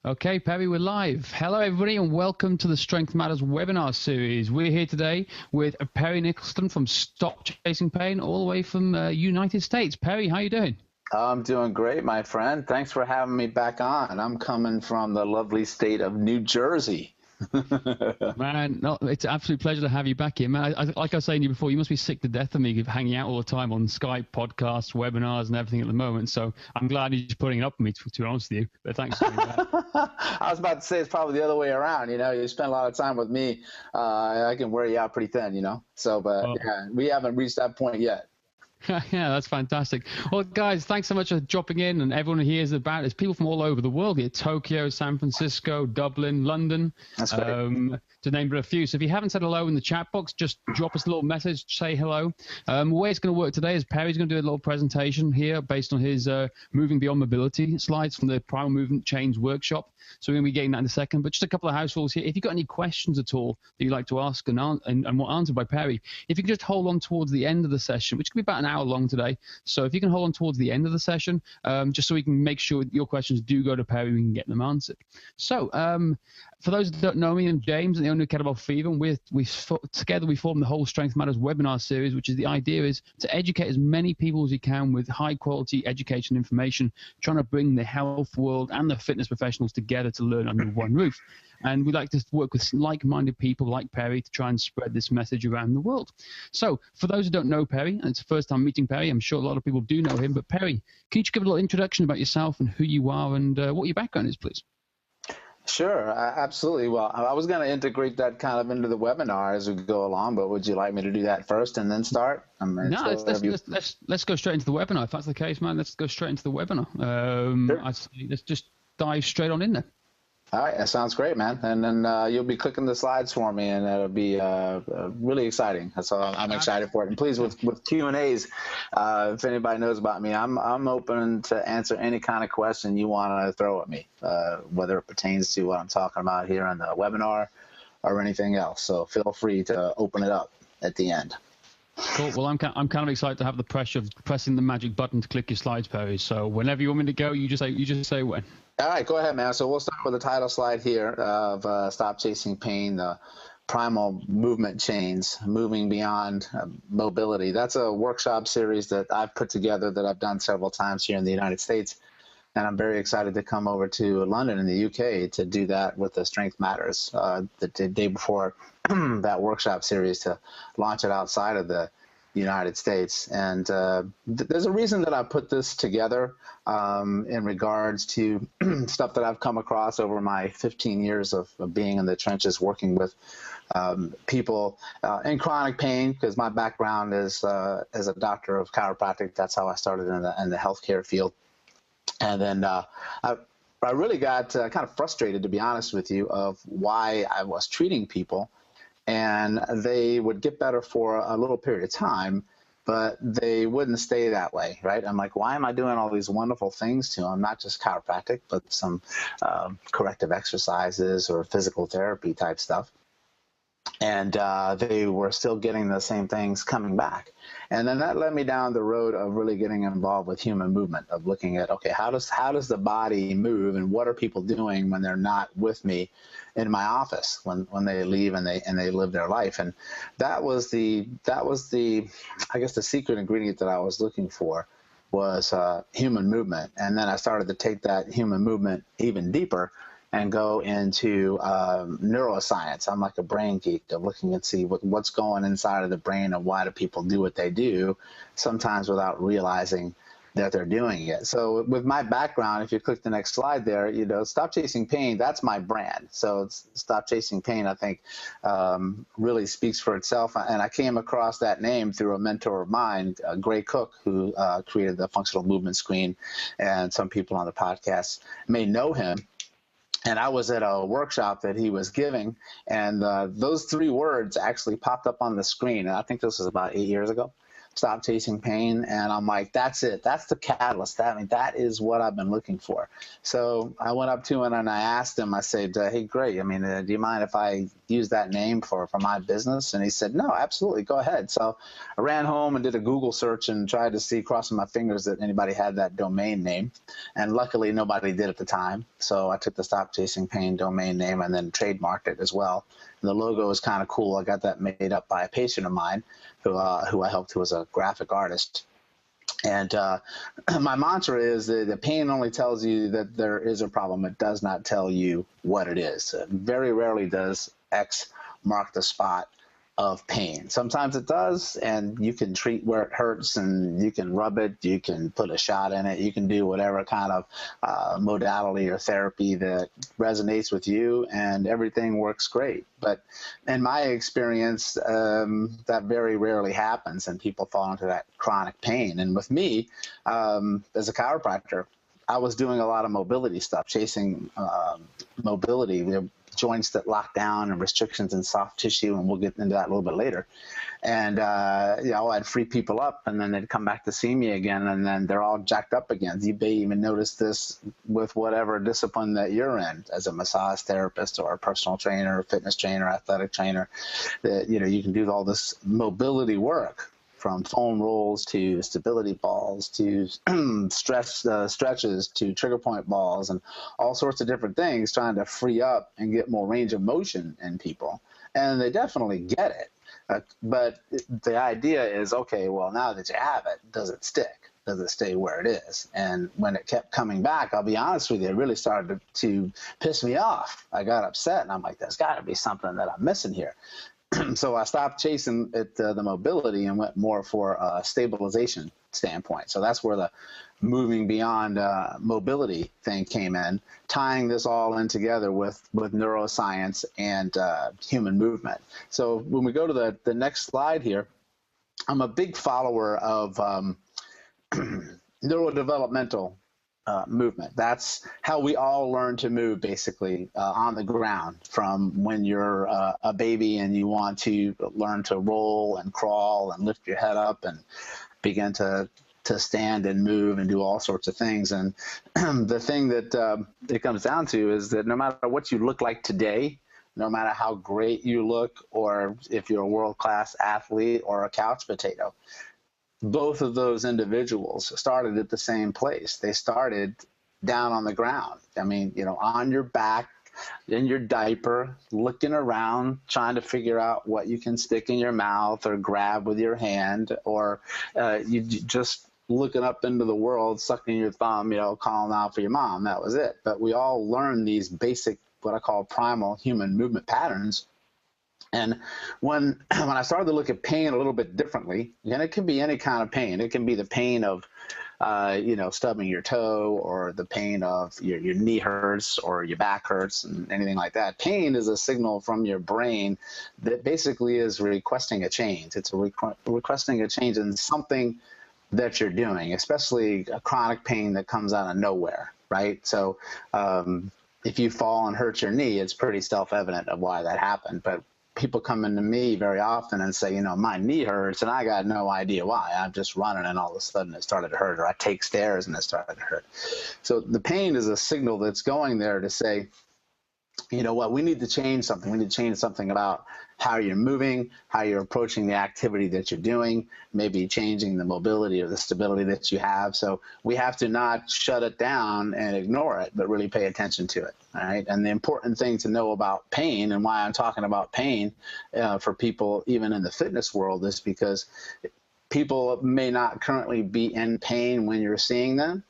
Okay, Perry, we're live. Hello, everybody, and welcome to the Strength Matters webinar series. We're here today with Perry Nickelston from Stop Chasing Pain, all the way from United States. Perry, how you doing? I'm doing great, my friend. Thanks for having me back on. I'm coming from the lovely state of New Jersey. Man, no, it's an absolute pleasure to have you back here, man. Like I was saying to you before, you must be sick to death of me hanging out all the time on Skype, podcasts, webinars, and everything at the moment. So I'm glad you're just putting it up with me, to be honest with you. But thanks for doing that. I was about to say it's probably the other way around. You know, you spend a lot of time with me. I can wear you out pretty thin, you know. So, but yeah, we haven't reached that point yet. Yeah, that's fantastic. Well, guys, thanks so much for dropping in, and everyone hears about it. There's people from all over the world here: Tokyo, San Francisco, Dublin, London. That's great. To name but a few. So if you haven't said hello in the chat box, just drop us a little message, say hello. The way it's going to work today is Perry's going to do a little presentation here based on his Moving Beyond Mobility slides from the Primal Movement Chains workshop. So we're going to be getting that in a second, but just a couple of house rules here. If you've got any questions at all that you'd like to ask and want answered by Perry, if you can just hold on towards the end of the session, which could be about an hour long today. So if you can hold on towards the end of the session, just so we can make sure your questions do go to Perry, we can get them answered. So for those that don't know me, I'm James and the owner of Kettlebell Fever, and together we form the whole Strength Matters webinar series, which is the idea is to educate as many people as you can with high quality education information, trying to bring the health world and the fitness professionals together to learn under one roof. And we like to work with like-minded people like Perry to try and spread this message around the world. So for those who don't know Perry, and it's the first time meeting Perry, I'm sure a lot of people do know him, but Perry, can you just give a little introduction about yourself and who you are and what your background is, please? Sure, absolutely. Well, I was going to integrate that kind of into the webinar as we go along, but would you like me to do that first and then start? No, let's go straight into the webinar. If that's the case, man, let's go straight into the webinar. Sure. I'd say let's just dive straight on in there. All right, that sounds great, man. And then you'll be clicking the slides for me, and it'll be really exciting. So I'm excited for it. And please, with Q&As, if anybody knows about me, I'm open to answer any kind of question you want to throw at me, whether it pertains to what I'm talking about here on the webinar or anything else. So feel free to open it up at the end. Cool. Well, I'm kind of excited to have the pressure of pressing the magic button to click your slides, Perry. So whenever you want me to go, you just say when. All right, go ahead, man. So we'll start with the title slide here of Stop Chasing Pain, the Primal Movement Chains, Moving Beyond Mobility. That's a workshop series that I've put together that I've done several times here in the United States. And I'm very excited to come over to London in the UK to do that with the Strength Matters the day before that workshop series, to launch it outside of the United States. And there's a reason that I put this together in regards to stuff that I've come across over my 15 years of being in the trenches, working with people in chronic pain, because my background is as a doctor of chiropractic. That's how I started in the healthcare field. And then I really got kind of frustrated, to be honest with you, of why I was treating people, and they would get better for a little period of time, but they wouldn't stay that way, right? I'm like, why am I doing all these wonderful things to them, not just chiropractic, but some corrective exercises or physical therapy type stuff? And they were still getting the same things coming back. And then that led me down the road of really getting involved with human movement, of looking at, okay, how does the body move, and what are people doing when they're not with me in my office, when they leave and they live their life? And that was the I guess the secret ingredient that I was looking for, was human movement. And then I started to take that human movement even deeper and go into neuroscience. I'm like a brain geek, of looking and see what's going inside of the brain, and why do people do what they do, sometimes without realizing that they're doing it. So with my background, if you click the next slide there, you know, Stop Chasing Pain, that's my brand. So it's Stop Chasing Pain, I think, really speaks for itself. And I came across that name through a mentor of mine, Gray Cook, who created the functional movement screen, and some people on the podcast may know him. And I was at a workshop that he was giving, and those three words actually popped up on the screen. And I think this was about 8 years ago. Stop Chasing Pain, and I'm like, that's it. That's the catalyst. That is what I've been looking for. So I went up to him and I asked him, I said, hey, great. Do you mind if I use that name for my business? And he said, no, absolutely. Go ahead. So I ran home and did a Google search and tried to see, crossing my fingers, that anybody had that domain name. And luckily nobody did at the time. So I took the Stop Chasing Pain domain name and then trademarked it as well. And the logo is kind of cool. I got that made up by a patient of mine who I helped, who was a graphic artist. And my mantra is that the pain only tells you that there is a problem. It does not tell you what it is. Very rarely does X mark the spot of pain. Sometimes it does, and you can treat where it hurts, and you can rub it, you can put a shot in it, you can do whatever kind of modality or therapy that resonates with you, and everything works great. But in my experience, that very rarely happens, and people fall into that chronic pain. And with me, as a chiropractor, I was doing a lot of mobility stuff, chasing mobility, joints that lock down and restrictions in soft tissue, and we'll get into that a little bit later. And I'd free people up, and then they'd come back to see me again, and then they're all jacked up again. You may even notice this with whatever discipline that you're in, as a massage therapist or a personal trainer, fitness trainer, athletic trainer, that you can do all this mobility work, from foam rolls to stability balls to stretches to trigger point balls and all sorts of different things, trying to free up and get more range of motion in people. And they definitely get it. But the idea is, okay, well, now that you have it, does it stick? Does it stay where it is? And when it kept coming back, I'll be honest with you, it really started to piss me off. I got upset, and I'm like, there's got to be something that I'm missing here. So I stopped chasing the mobility and went more for a stabilization standpoint. So that's where the moving beyond mobility thing came in, tying this all in together with neuroscience and human movement. So when we go to the next slide here, I'm a big follower of Neuro-developmental movement. That's how we all learn to move, basically, on the ground, from when you're a baby and you want to learn to roll and crawl and lift your head up and begin to stand and move and do all sorts of things. And the thing that it comes down to is that no matter what you look like today, no matter how great you look, or if you're a world-class athlete or a couch potato, both of those individuals started at the same place. They started down on the ground. On your back, in your diaper, looking around, trying to figure out what you can stick in your mouth or grab with your hand, or you just looking up into the world, sucking your thumb, calling out for your mom. That was it. But we all learned these basic, what I call primal human movement patterns. And when I started to look at pain a little bit differently, and it can be any kind of pain. It can be the pain of, stubbing your toe, or the pain of your knee hurts or your back hurts and anything like that. Pain is a signal from your brain that basically is requesting a change. It's requesting a change in something that you're doing, especially a chronic pain that comes out of nowhere, right? So if you fall and hurt your knee, it's pretty self-evident of why that happened. But people come into me very often and say, my knee hurts, and I got no idea why. I'm just running, and all of a sudden it started to hurt, or I take stairs and it started to hurt. So the pain is a signal that's going there to say, we need to change something. We need to change something about how you're moving, how you're approaching the activity that you're doing, maybe changing the mobility or the stability that you have. So we have to not shut it down and ignore it, but really pay attention to it. All right. And the important thing to know about pain, and why I'm talking about pain for people even in the fitness world, is because people may not currently be in pain when you're seeing them.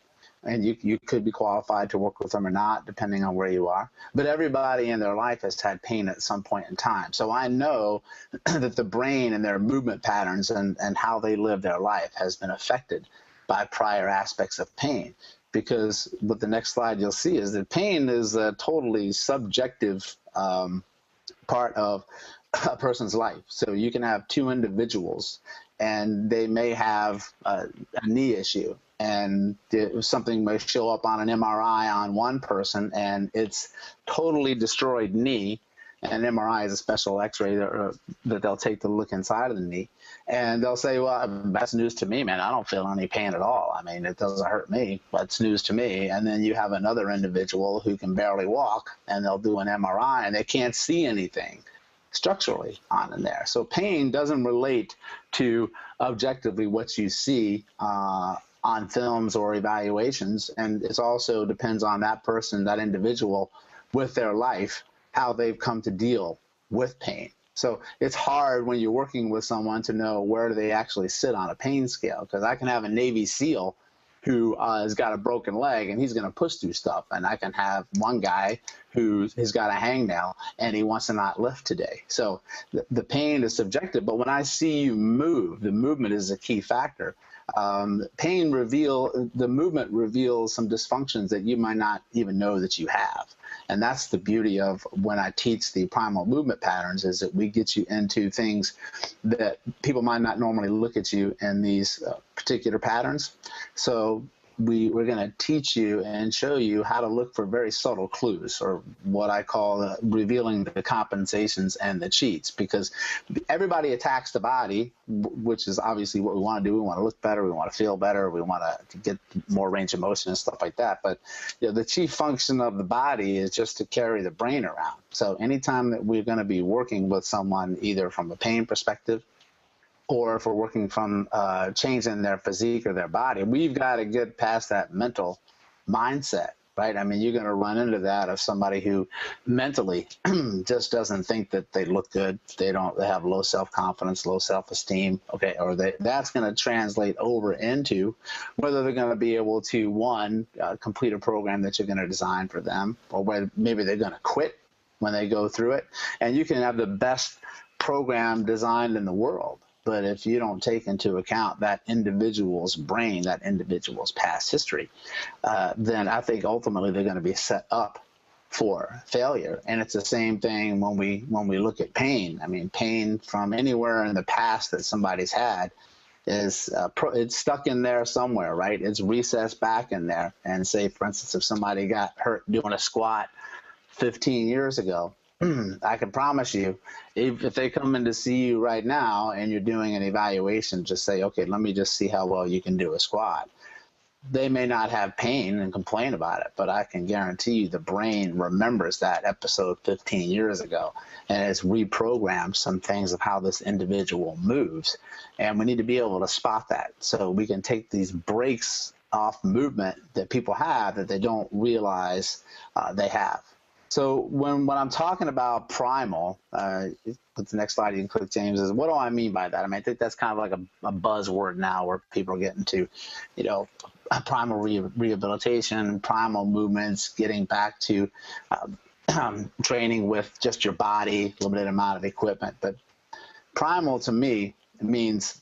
And you could be qualified to work with them or not, depending on where you are. But everybody in their life has had pain at some point in time. So I know that the brain and their movement patterns and how they live their life has been affected by prior aspects of pain. Because what the next slide you'll see is that pain is a totally subjective part of a person's life. So you can have two individuals, and they may have a knee issue, and something may show up on an MRI on one person, and it's totally destroyed knee. And an MRI is a special X-ray that they'll take to look inside of the knee. And they'll say, well, that's news to me, man. I don't feel any pain at all. I mean, it doesn't hurt me, but it's news to me. And then you have another individual who can barely walk, and they'll do an MRI, and they can't see anything structurally on in there. So pain doesn't relate to objectively what you see on films or evaluations. And it also depends on that person, that individual, with their life, how they've come to deal with pain. So it's hard when you're working with someone to know where do they actually sit on a pain scale, because I can have a Navy SEAL who has got a broken leg and he's going to push through stuff. And I can have one guy who has got a hangnail and he wants to not lift today. So the pain is subjective. But when I see you move, the movement is a key factor. The movement reveals some dysfunctions that you might not even know that you have. And that's the beauty of when I teach the primal movement patterns, is that we get you into things that people might not normally look at you in these particular patterns. So we're going to teach you and show you how to look for very subtle clues, or what I call revealing the compensations and the cheats, because everybody attacks the body, which is obviously what we want to do. We want to look better. We want to feel better. We want to get more range of motion and stuff like that. But the chief function of the body is just to carry the brain around. So anytime that we're going to be working with someone, either from a pain perspective, or if we're working from changing their physique or their body, we've got to get past that mental mindset, right? I mean, you're going to run into that of somebody who mentally just doesn't think that they look good. They have low self-confidence, low self-esteem, okay, or that's going to translate over into whether they're going to be able to, one, complete a program that you're going to design for them, or whether maybe they're going to quit when they go through it. And you can have the best program designed in the world, but if you don't take into account that individual's brain, that individual's past history, then I think ultimately they're going to be set up for failure. And it's the same thing when we look at pain. I mean, pain from anywhere in the past that somebody's had is it's stuck in there somewhere, right? It's recessed back in there. And say, for instance, if somebody got hurt doing a squat 15 years ago, I can promise you, if they come in to see you right now and you're doing an evaluation, just say, okay, let me just see how well you can do a squat. They may not have pain and complain about it, but I can guarantee you the brain remembers that episode 15 years ago and has reprogrammed some things of how this individual moves. And we need to be able to spot that so we can take these breaks off movement that people have that they don't realize they have. So when I'm talking about primal, put the next slide, you can click, James, is what do I mean by that? I mean, I think that's kind of like a buzzword now where people are getting to, primal rehabilitation, primal movements, getting back to training with just your body, limited amount of equipment. But primal to me means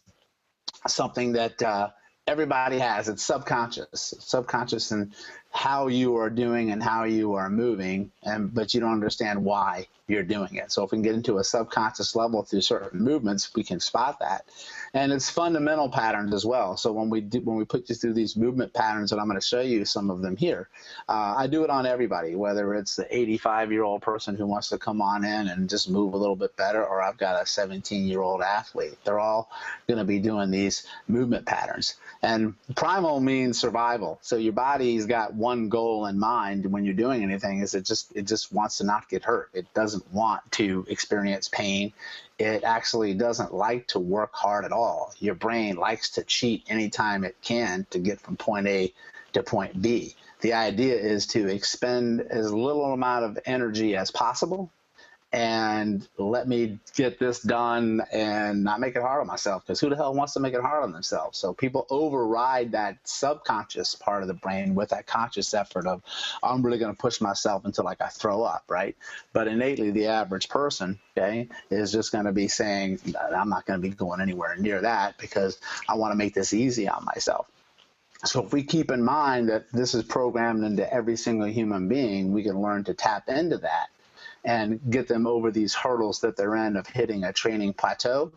something that everybody has. It's subconscious in how you are doing and how you are moving, but you don't understand why you're doing it. So if we can get into a subconscious level through certain movements, we can spot that. And it's fundamental patterns as well. So when we put you through these movement patterns, and I'm going to show you some of them here, I do it on everybody, whether it's the 85-year-old person who wants to come on in and just move a little bit better, or I've got a 17-year-old athlete. They're all going to be doing these movement patterns. And primal means survival. So your body's got one goal in mind when you're doing anything, is it just wants to not get hurt. It doesn't want to experience pain. It actually doesn't like to work hard at all. Your brain likes to cheat anytime it can to get from point A to point B. The idea is to expend as little amount of energy as possible and let me get this done and not make it hard on myself, because who the hell wants to make it hard on themselves? So people override that subconscious part of the brain with that conscious effort of, I'm really going to push myself until like I throw up, right? But innately, the average person, okay, is just going to be saying, I'm not going to be going anywhere near that because I want to make this easy on myself. So if we keep in mind that this is programmed into every single human being, we can learn to tap into that and get them over these hurdles that they're in of hitting a training plateau,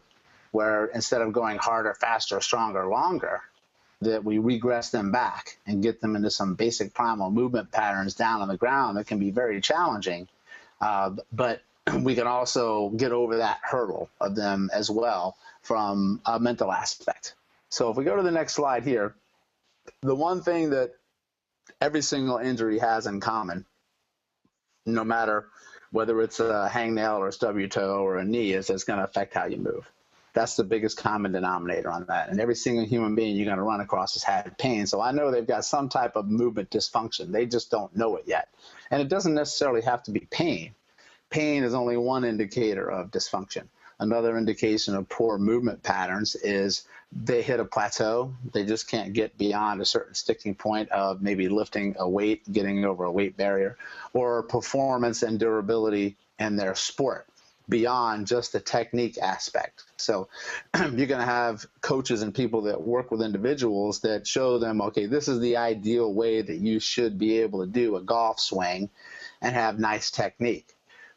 where instead of going harder, faster, stronger, longer, that we regress them back and get them into some basic primal movement patterns down on the ground that can be very challenging, but we can also get over that hurdle of them as well from a mental aspect. So if we go to the next slide here, the one thing that every single injury has in common, no matter whether it's a hangnail or a stub your toe or a knee, is it's going to affect how you move. That's the biggest common denominator on that. And every single human being you're going to run across has had pain. So I know they've got some type of movement dysfunction. They just don't know it yet. And it doesn't necessarily have to be pain. Pain is only one indicator of dysfunction. Another indication of poor movement patterns is they hit a plateau. They just can't get beyond a certain sticking point of maybe lifting a weight, getting over a weight barrier, or performance and durability in their sport beyond just the technique aspect. So you're going to have coaches and people that work with individuals that show them, okay, this is the ideal way that you should be able to do a golf swing and have nice technique.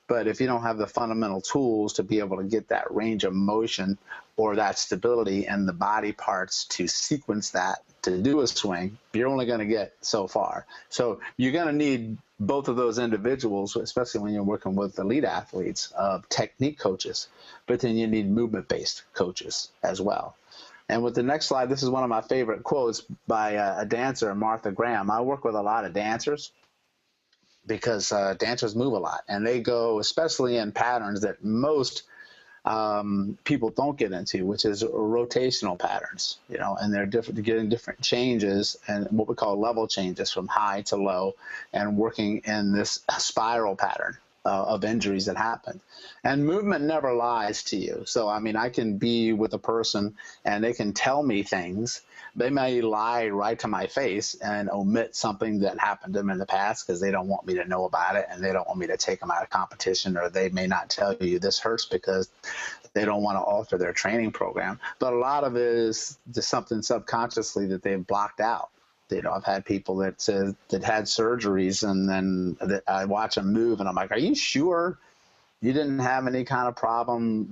But if you don't have the fundamental tools to be able to get that range of motion or that stability and the body parts to sequence that to do a swing, you're only going to get so far. So you're going to need both of those individuals, especially when you're working with elite athletes, technique coaches, but then you need movement-based coaches as well. And with the next slide, this is one of my favorite quotes by a dancer, Martha Graham. I work with a lot of dancers, because dancers move a lot, and they go especially in patterns that most people don't get into, which is rotational patterns, and they're getting different changes and what we call level changes from high to low, and working in this spiral pattern of injuries that happen. And movement never lies to you. So, I mean, I can be with a person and they can tell me things. They may lie right to my face and omit something that happened to them in the past because they don't want me to know about it, and they don't want me to take them out of competition, or they may not tell you this hurts because they don't want to alter their training program. But a lot of it is just something subconsciously that they've blocked out. I've had people that had surgeries, and then I watch them move, and I'm like, are you sure you didn't have any kind of problem,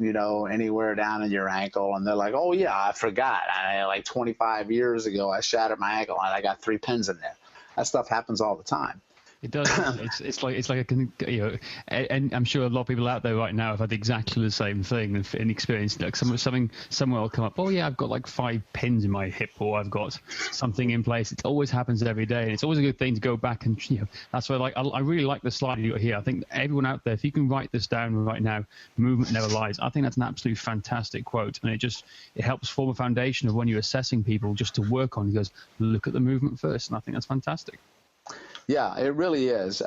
anywhere down in your ankle? And they're like, oh yeah, I forgot. Like 25 years ago, I shattered my ankle and I got 3 pins in there. That stuff happens all the time. It does. It's like and I'm sure a lot of people out there right now have had exactly the same thing and experienced like something somewhere will come up. Oh yeah, I've got like 5 pins in my hip, or I've got something in place. It always happens every day, and it's always a good thing to go back and that's why I really like the slide you got here. I think everyone out there, if you can write this down right now, movement never lies. I think that's an absolutely fantastic quote, and it helps form a foundation of when you're assessing people just to work on. He goes, look at the movement first, and I think that's fantastic. Yeah, it really is,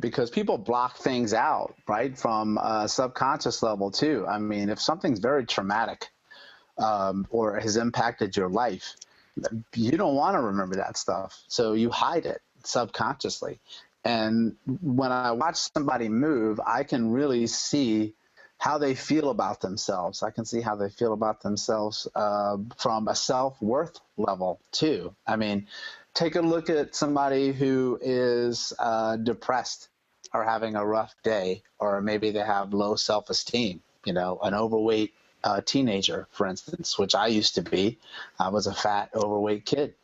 because people block things out, right, from a subconscious level too. I mean, if something's very traumatic or has impacted your life, you don't want to remember that stuff. So you hide it subconsciously. And when I watch somebody move, I can really see how they feel about themselves. I can see how they feel about themselves from a self-worth level too. I mean, take a look at somebody who is depressed or having a rough day, or maybe they have low self-esteem, an overweight teenager, for instance, which I used to be. I was a fat, overweight kid.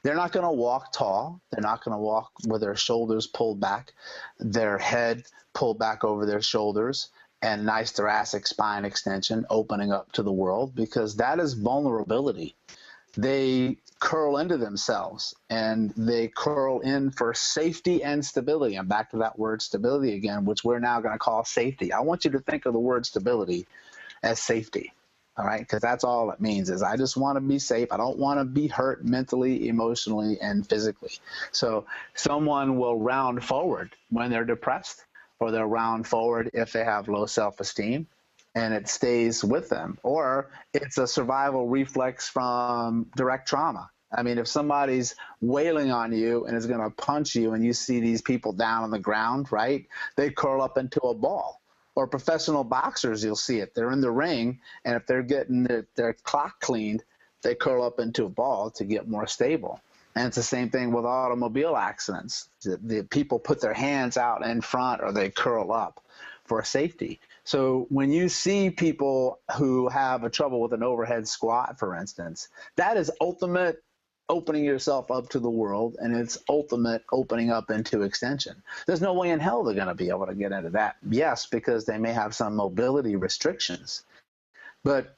They're not going to walk tall. They're not going to walk with their shoulders pulled back, their head pulled back over their shoulders, and nice thoracic spine extension opening up to the world, because that is vulnerability. They curl into themselves, and they curl in for safety and stability. I'm back to that word stability again, which we're now going to call safety. I want you to think of the word stability as safety, all right? Because that's all it means, is I just want to be safe. I don't want to be hurt mentally, emotionally, and physically. So someone will round forward when they're depressed, or they'll round forward if they have low self-esteem, and it stays with them. Or it's a survival reflex from direct trauma. I mean, if somebody's wailing on you and is going to punch you, and you see these people down on the ground, right, they curl up into a ball. Or professional boxers, you'll see it. They're in the ring, and if they're getting their clock cleaned, they curl up into a ball to get more stable. And it's the same thing with automobile accidents. The people put their hands out in front, or they curl up for safety. So when you see people who have a trouble with an overhead squat, for instance, that is ultimate opening yourself up to the world and its ultimate opening up into extension. There's no way in hell they're going to be able to get into that. Yes, because they may have some mobility restrictions, but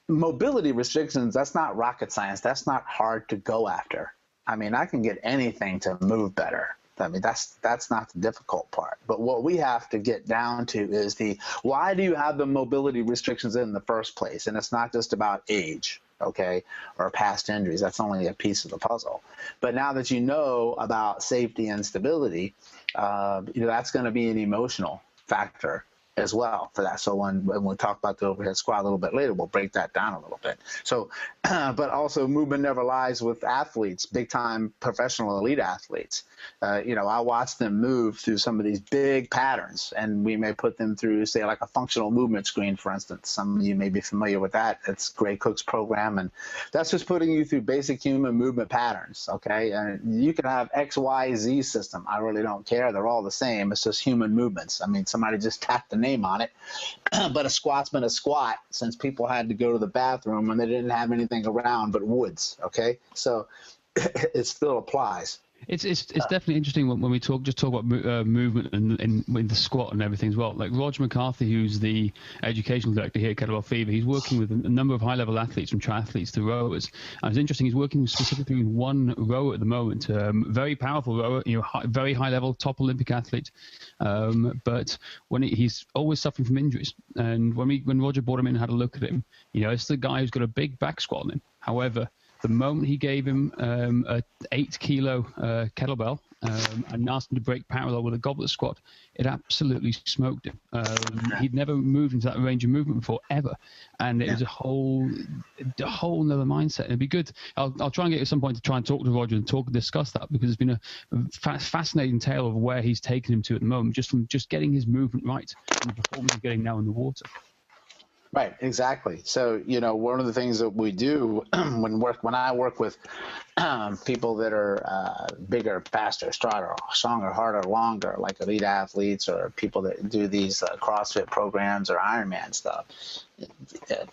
mobility restrictions, that's not rocket science. That's not hard to go after. I mean, I can get anything to move better. I mean, that's not the difficult part. But what we have to get down to is why do you have the mobility restrictions in the first place? And it's not just about age, okay, or past injuries. That's only a piece of the puzzle. But now that you know about safety and stability, that's going to be an emotional factor as well for that. So when we talk about the overhead squat a little bit later, we'll break that down a little bit. So, but also movement never lies with athletes, big time professional elite athletes. I watch them move through some of these big patterns, and we may put them through, say, like a functional movement screen, for instance. Some of you may be familiar with that. It's Gray Cook's program, and that's just putting you through basic human movement patterns, okay? And you can have X, Y, Z system. I really don't care. They're all the same. It's just human movements. I mean, somebody just tapped the name on it, but a squat's been a squat since people had to go to the bathroom and they didn't have anything around but woods, okay? So it still applies. It's definitely interesting when we talk about movement and in the squat and everything as well. Like Roger McCarthy, who's the educational director here at Kettlebell Fever, he's working with a number of high-level athletes, from triathletes to rowers. And it's interesting, he's working specifically with one rower at the moment, very powerful rower, very high-level, top Olympic athlete. But when he's always suffering from injuries, and when Roger brought him in and had a look at him, it's the guy who's got a big back squat on him. However, the moment he gave him a 8-kilo kettlebell and asked him to break parallel with a goblet squat, it absolutely smoked him. He'd never moved into that range of movement before, ever. And it was a whole nother mindset. It'd be good. I'll try and get you at some point to try and talk to Roger and discuss that, because it's been a fascinating tale of where he's taken him to at the moment, just from getting his movement right and the performance he's getting now in the water. Right, exactly. So, one of the things that we do when I work with people that are bigger, faster, stronger, harder, longer, like elite athletes or people that do these CrossFit programs or Ironman stuff,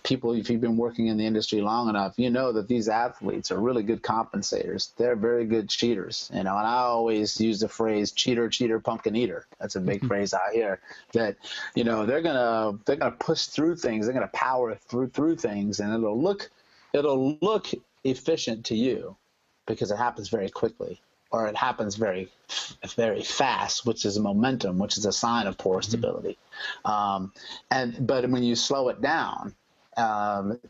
people, if you've been working in the industry long enough, you know that these athletes are really good compensators. They're very good cheaters, and I always use the phrase cheater, pumpkin eater. That's a big phrase out here, that, they're gonna push through things. They're gonna power through things, and it'll look efficient to you because it happens very quickly, or it happens very, very fast, which is momentum, which is a sign of poor stability. But when you slow it down,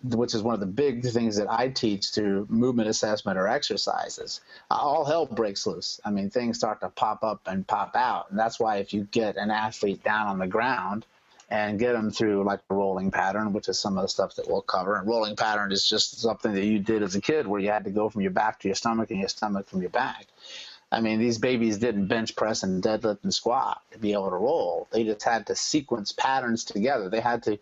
which is one of the big things that I teach through movement assessment or exercises, all hell breaks loose. I mean, things start to pop up and pop out. And that's why if you get an athlete down on the ground and get them through like a rolling pattern, which is some of the stuff that we'll cover. And rolling pattern is just something that you did as a kid where you had to go from your back to your stomach and your stomach from your back. I mean, these babies didn't bench press and deadlift and squat to be able to roll. They just had to sequence patterns together. They had to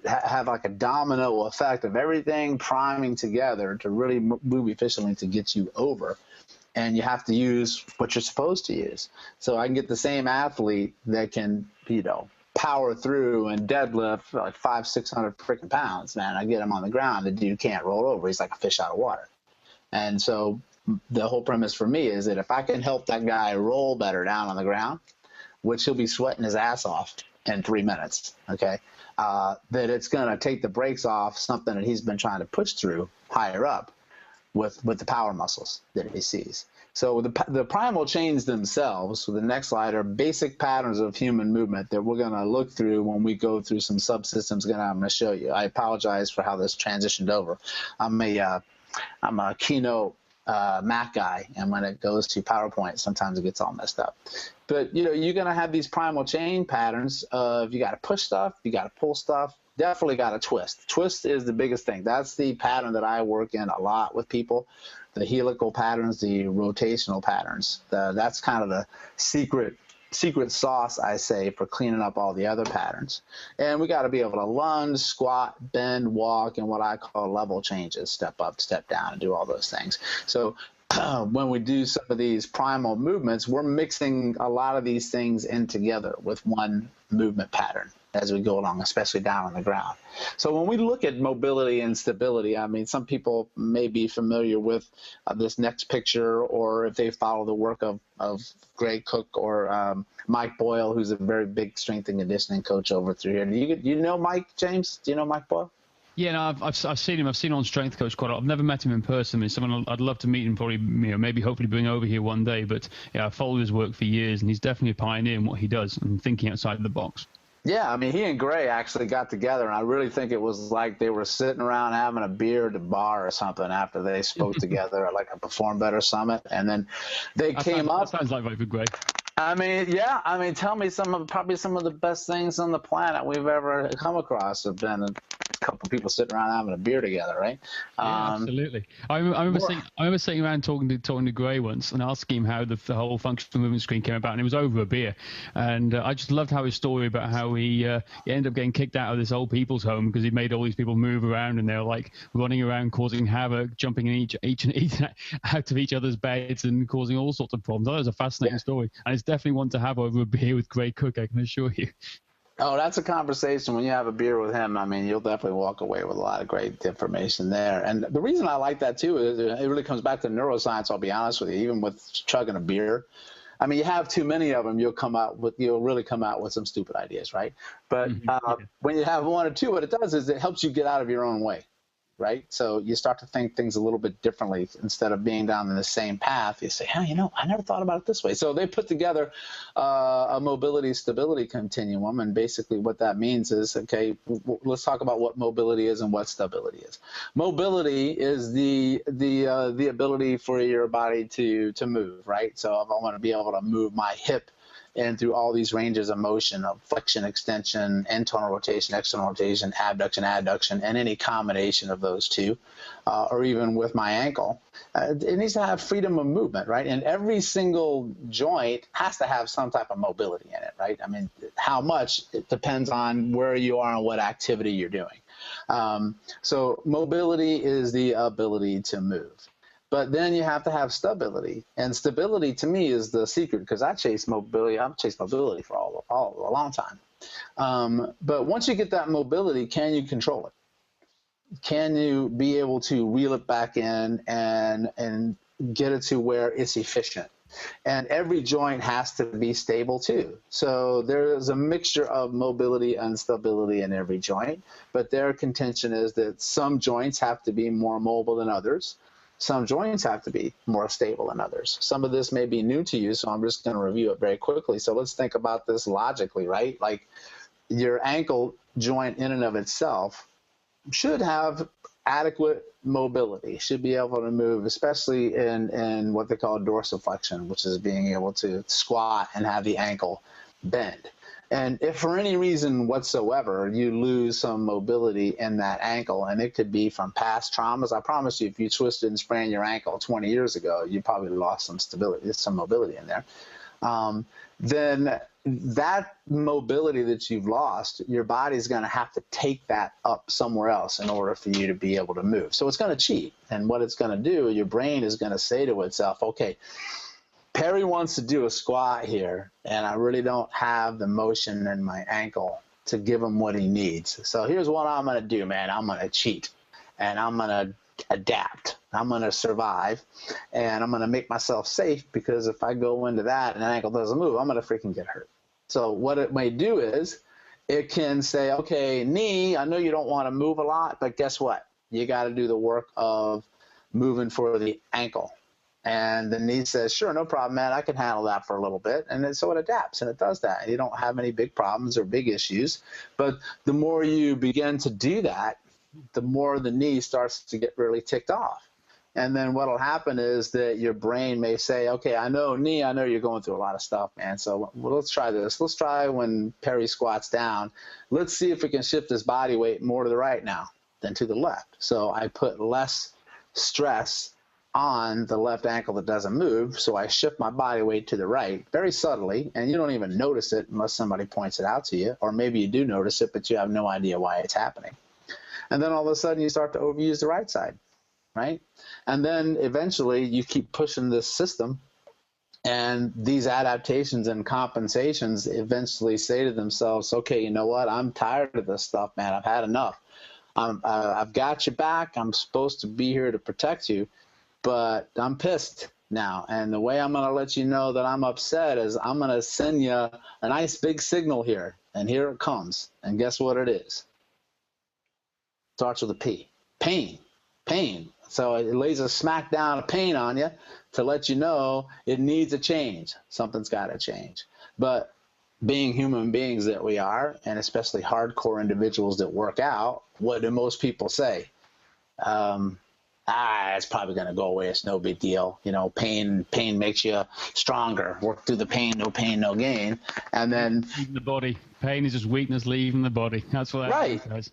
have like a domino effect of everything priming together to really move efficiently to get you over. And you have to use what you're supposed to use. So I can get the same athlete that can, power through and deadlift like 500-600 freaking pounds, man. I get him on the ground, the dude can't roll over. He's like a fish out of water. And so the whole premise for me is that if I can help that guy roll better down on the ground, which he'll be sweating his ass off in 3 minutes, okay, that it's going to take the brakes off something that he's been trying to push through higher up with the power muscles that he sees. So the primal chains themselves, the next slide, are basic patterns of human movement that we're going to look through when we go through some subsystems I'm going to show you. I apologize for how this transitioned over. I'm a keynote Mac guy, and when it goes to PowerPoint, sometimes it gets all messed up. But you're going to have these primal chain patterns of you got to push stuff, you got to pull stuff, definitely got to twist. Twist is the biggest thing. That's the pattern that I work in a lot with people. The helical patterns, the rotational patterns. That's kind of the secret sauce, I say, for cleaning up all the other patterns. And we got to be able to lunge, squat, bend, walk, and what I call level changes, step up, step down, and do all those things. So when we do some of these primal movements, we're mixing a lot of these things in together with one movement pattern. as we go along, especially down on the ground. So when we look at mobility and stability, I mean, some people may be familiar with this next picture, or if they follow the work of Greg Cook or Mike Boyle, who's a very big strength and conditioning coach over through here. Do you know Mike, James? Do you know Mike Boyle? Yeah, no, I've seen him. I've seen him on Strength Coach quite a lot. I've never met him in person. He's someone I'd love to meet and probably, maybe hopefully bring over here one day. But yeah, I've followed his work for years, and he's definitely a pioneer in what he does and thinking outside the box. Yeah, I mean, he and Gray actually got together, and I really think it was like they were sitting around having a beer at a bar or something after they spoke together at like a Perform Better Summit, and then they came up. That sounds like very good, Gray. I mean, yeah. I mean, tell me probably some of the best things on the planet we've ever come across have been a couple of people sitting around having a beer together, right? Yeah, absolutely. I remember sitting around talking to Gray once and asking him how the whole functional movement screen came about, and it was over a beer. And I just loved his story about how he ended up getting kicked out of this old people's home because he made all these people move around, and they were like running around causing havoc, jumping in each out of each other's beds and causing all sorts of problems. That was a fascinating story, and it's definitely one to have over a beer with Greg Cook, I can assure you. Oh, that's a conversation. When you have a beer with him, I mean, you'll definitely walk away with a lot of great information there. And the reason I like that, too, is it really comes back to neuroscience, I'll be honest with you, even with chugging a beer. I mean, you have too many of them, you'll really come out with some stupid ideas, right? But when you have one or two, what it does is it helps you get out of your own way. Right? So you start to think things a little bit differently. Instead of being down in the same path, you say, I never thought about it this way. So they put together a mobility stability continuum. And basically what that means is, okay, let's talk about what mobility is and what stability is. Mobility is the ability for your body to move, right? So if I want to be able to move my hip and through all these ranges of motion of flexion, extension, internal rotation, external rotation, abduction, adduction, and any combination of those two, or even with my ankle, it needs to have freedom of movement, right? And every single joint has to have some type of mobility in it, right? I mean, how much, it depends on where you are and what activity you're doing. So mobility is the ability to move. But then you have to have stability, and stability to me is the secret, because I chase mobility. I've chased mobility for a long time. But once you get that mobility, can you control it? Can you be able to reel it back in and get it to where it's efficient? And every joint has to be stable too. So there's a mixture of mobility and stability in every joint, but their contention is that some joints have to be more mobile than others. Some joints have to be more stable than others. Some of this may be new to you, so I'm just going to review it very quickly. So let's think about this logically, right? Like your ankle joint in and of itself should have adequate mobility, should be able to move, especially in what they call dorsiflexion, which is being able to squat and have the ankle bend. And if for any reason whatsoever you lose some mobility in that ankle, and it could be from past traumas, I promise you, if you twisted and sprained your ankle 20 years ago, you probably lost some stability, some mobility in there. Then that mobility that you've lost, your body's going to have to take that up somewhere else in order for you to be able to move. So it's going to cheat. And what it's going to do, your brain is going to say to itself, okay, Perry wants to do a squat here, and I really don't have the motion in my ankle to give him what he needs. So here's what I'm going to do, man. I'm going to cheat, and I'm going to adapt. I'm going to survive, and I'm going to make myself safe, because if I go into that and an ankle doesn't move, I'm going to freaking get hurt. So what it may do is it can say, okay, knee, I know you don't want to move a lot, but guess what? You got to do the work of moving for the ankle. And the knee says, sure, no problem, man. I can handle that for a little bit. And so it adapts, and it does that. You don't have any big problems or big issues. But the more you begin to do that, the more the knee starts to get really ticked off. And then what will happen is that your brain may say, okay, I know, knee, I know you're going through a lot of stuff, man. So let's try this. Let's try when Perry squats down. Let's see if we can shift his body weight more to the right now than to the left. So I put less stress on the left ankle that doesn't move, so I shift my body weight to the right very subtly, and you don't even notice it unless somebody points it out to you, or maybe you do notice it, but you have no idea why it's happening. And then all of a sudden you start to overuse the right side, right? And then eventually you keep pushing this system, And these adaptations and compensations eventually say to themselves, okay, you know what? I'm tired of this stuff, man. I've had enough. I've got you back. I'm supposed to be here to protect you, but I'm pissed now. And the way I'm going to let you know that I'm upset is I'm going to send you a nice big signal here. And here it comes. And guess what it is? Starts with a P. Pain. Pain. So it lays a smack down of pain on you to let you know it needs a change. Something's got to change. But being human beings that we are, and especially hardcore individuals that work out, what do most people say? It's probably going to go away. It's no big deal. You know, pain makes you stronger. Work through the pain, no gain. And then leaving the body. Pain is just weakness leaving the body. That's what that says.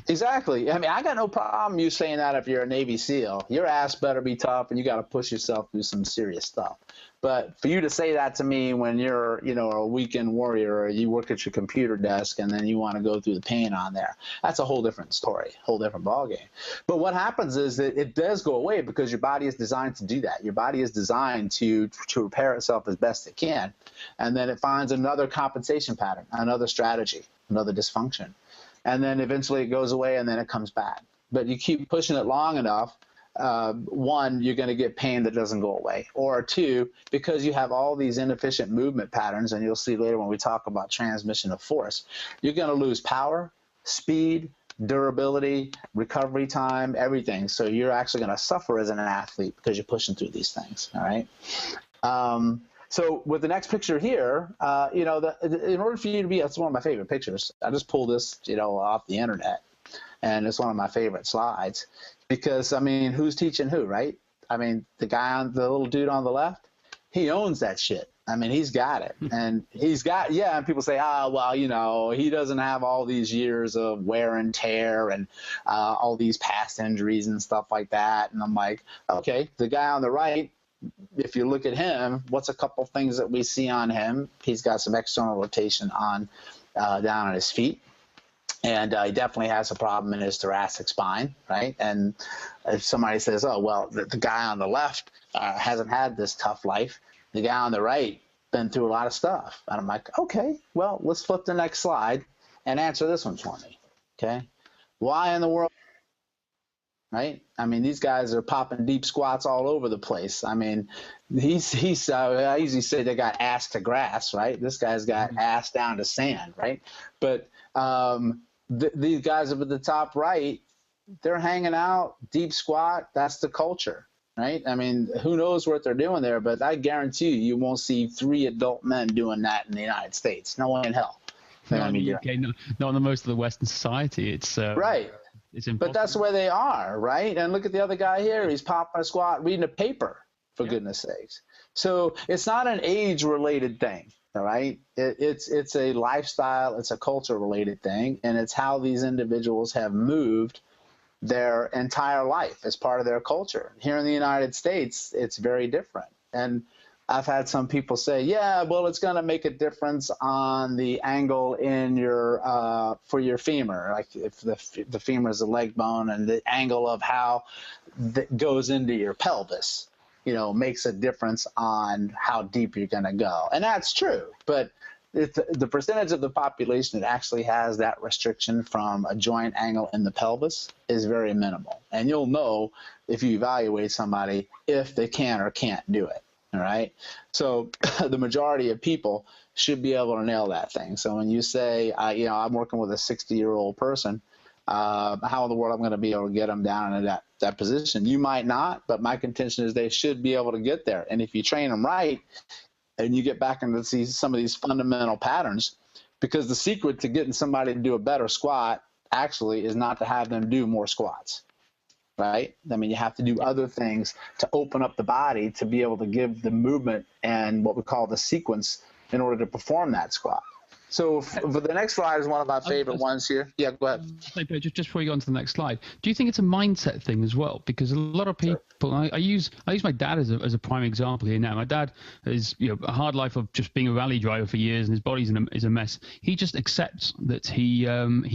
Exactly. I mean, I got no problem you saying that if you're a Navy SEAL. Your ass better be tough, and you got to push yourself through some serious stuff. But for you to say that to me when you're, you know, a weekend warrior, or you work at your computer desk and then you want to go through the pain on there, that's a whole different story, whole different ballgame. But what happens is that it does go away because your body is designed to do that. Your body is designed to repair itself as best it can. And then it finds another compensation pattern, another strategy, another dysfunction. And then eventually it goes away and then it comes back. But you keep pushing it long enough, one, you're going to get pain that doesn't go away. Or two, because you have all these inefficient movement patterns, and you'll see later when we talk about transmission of force, you're going to lose power, speed, durability, recovery time, everything. So you're actually going to suffer as an athlete because you're pushing through these things, all right? So with the next picture here, you know, in order for you to be, that's one of my favorite pictures. I just pulled this, you know, off the internet, and it's one of my favorite slides because, I mean, who's teaching who, right? I mean, the little dude on the left, he owns that shit. I mean, he's got it, and and people say, well, you know, he doesn't have all these years of wear and tear and all these past injuries and stuff like that. And I'm like, okay, the guy on the right, if you look at him, what's a couple things that we see on him? He's got some external rotation on down on his feet. And he definitely has a problem in his thoracic spine, right? And if somebody says, oh, well, the guy on the left hasn't had this tough life. The guy on the right been through a lot of stuff. And I'm like, okay, well, let's flip the next slide and answer this one for me, okay? Why in the world? Right? I mean, these guys are popping deep squats all over the place. I mean, I usually say they got ass to grass, right? This guy's got ass down to sand, right? But these guys up at the top right, they're hanging out, deep squat. That's the culture, right? I mean, who knows what they're doing there, but I guarantee you won't see 3 adult men doing that in the United States. No one in hell. Not in the UK, not in the most of the Western society. It's right. It's impossible. But that's where they are, right? And look at the other guy here. He's popping a squat, reading a paper, for goodness sakes. So it's not an age-related thing, all right? It's a lifestyle, it's a culture-related thing, and it's how these individuals have moved their entire life as part of their culture. Here in the United States, it's very different. And I've had some people say, yeah, well, it's going to make a difference on the angle in your for your femur, like if the femur is a leg bone, and the angle of how that goes into your pelvis, you know, makes a difference on how deep you're going to go. And that's true, but the percentage of the population that actually has that restriction from a joint angle in the pelvis is very minimal. And you'll know if you evaluate somebody if they can or can't do it. All right. So the majority of people should be able to nail that thing. So when you say, you know, I'm working with a 60-year-old person, how in the world I'm going to be able to get them down into that position? You might not, but my contention is they should be able to get there. And if you train them right and you get back into some of these fundamental patterns, because the secret to getting somebody to do a better squat actually is not to have them do more squats. Right? I mean, you have to do other things to open up the body to be able to give the movement and what we call the sequence in order to perform that squat. So for the next slide is one of my favorite ones here. Yeah, go ahead. Just before you go on to the next slide, do you think it's a mindset thing as well? Because a lot of people, I use my dad as a prime example here now. My dad is a hard life of just being a rally driver for years, and his body's is a mess. He just accepts that he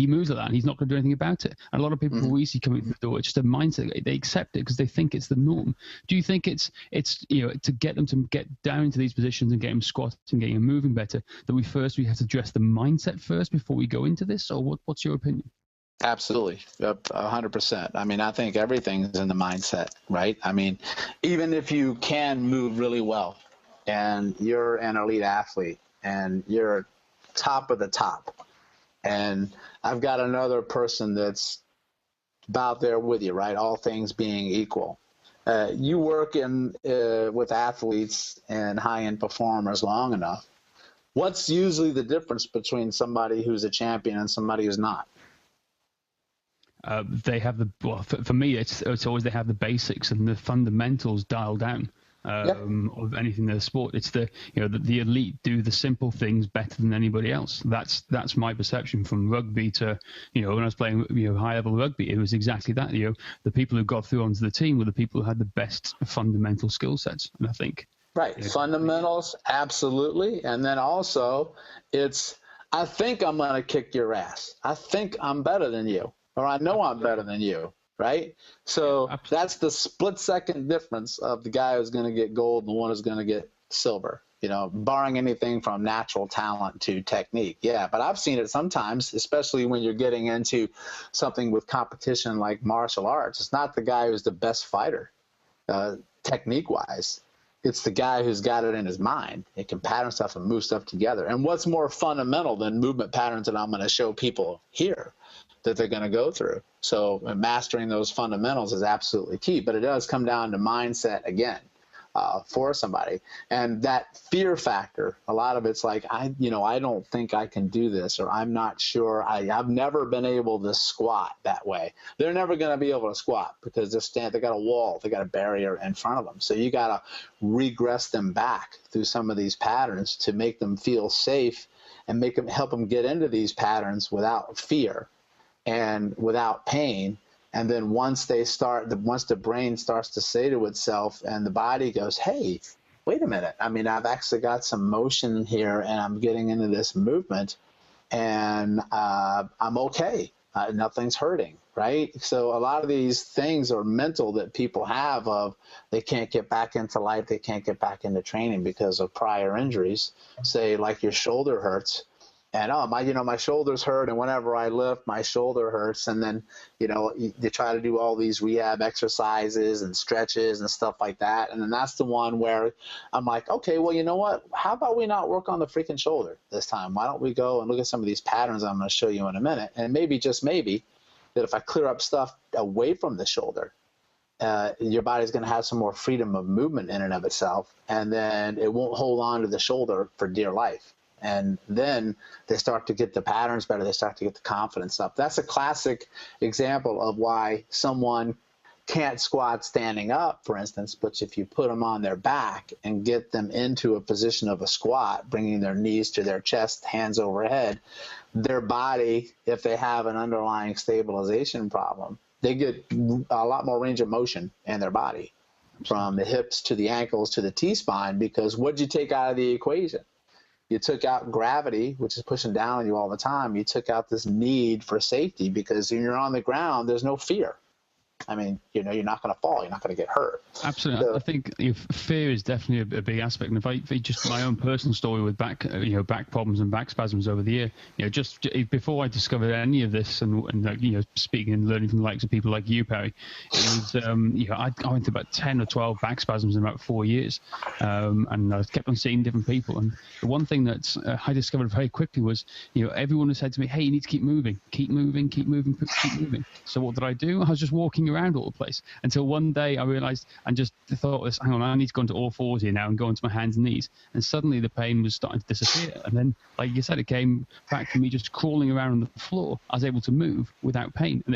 moves like that, and he's not going to do anything about it. And a lot of people we see coming through the door, it's just a mindset. They accept it because they think it's the norm. Do you think it's to get them to get down into these positions and get them squatting and getting them moving better, that we have to address the mindset first before we go into this? Or what's your opinion? Absolutely, 100%. I mean, I think everything's in the mindset, right? I mean, even if you can move really well and you're an elite athlete and you're top of the top, and I've got another person that's about there with you, right? All things being equal. You work with athletes and high-end performers long enough. What's usually the difference between somebody who's a champion and somebody who's not? They have for me, it's always they have the basics and the fundamentals dialed down of anything in the sport. It's the elite do the simple things better than anybody else. That's my perception from rugby to when I was playing high level rugby. It was exactly that. The people who got through onto the team were the people who had the best fundamental skill sets, and I think. Right. Fundamentals, absolutely. And then also I think I'm going to kick your ass. I think I'm better than you, or I know I'm better than you, right? So that's the split-second difference of the guy who's going to get gold and the one who's going to get silver, barring anything from natural talent to technique. Yeah, but I've seen it sometimes, especially when you're getting into something with competition like martial arts. It's not the guy who's the best fighter technique-wise. It's the guy who's got it in his mind. It can pattern stuff and move stuff together. And what's more fundamental than movement patterns that I'm going to show people here that they're going to go through? So mastering those fundamentals is absolutely key. But it does come down to mindset again for somebody. And that fear factor, a lot of it's like, I don't think I can do this, or I'm not sure. I've never been able to squat that way. They're never going to be able to squat because they got a wall, they got a barrier in front of them. So you got to regress them back through some of these patterns to make them feel safe and help them get into these patterns without fear and without pain. And then once the brain starts to say to itself and the body goes, hey, wait a minute. I mean, I've actually got some motion here and I'm getting into this movement and I'm okay. Nothing's hurting, right? So a lot of these things are mental that people have of they can't get back into life. They can't get back into training because of prior injuries. Say like your shoulder hurts. And my shoulders hurt, and whenever I lift, my shoulder hurts. And then, you try to do all these rehab exercises and stretches and stuff like that. And then that's the one where I'm like, okay, well, you know what? How about we not work on the freaking shoulder this time? Why don't we go and look at some of these patterns I'm going to show you in a minute? And maybe, just maybe, that if I clear up stuff away from the shoulder, your body's going to have some more freedom of movement in and of itself, and then it won't hold on to the shoulder for dear life. And then they start to get the patterns better. They start to get the confidence up. That's a classic example of why someone can't squat standing up, for instance, but if you put them on their back and get them into a position of a squat, bringing their knees to their chest, hands overhead, their body, if they have an underlying stabilization problem, they get a lot more range of motion in their body from the hips to the ankles to the T-spine, because what'd you take out of the equation? You took out gravity, which is pushing down on you all the time. You took out this need for safety, because when you're on the ground, there's no fear. I mean, you're not going to fall. You're not going to get hurt. Absolutely. So, I think fear is definitely a big aspect. And if I just my own personal story with back problems and back spasms over the year, just before I discovered any of this and speaking and learning from the likes of people like you, Perry, it was, I went through about 10 or 12 back spasms in about 4 years. And I kept on seeing different people. And the one thing that I discovered very quickly was, everyone has said to me, hey, you need to keep moving, keep moving, keep moving, keep moving. So what did I do? I was just walking around all the place until one day I realized and just thought, hang on, I need to go into all fours here now and go into my hands and knees. And suddenly the pain was starting to disappear. And then, like you said, it came back to me just crawling around on the floor. I was able to move without pain. And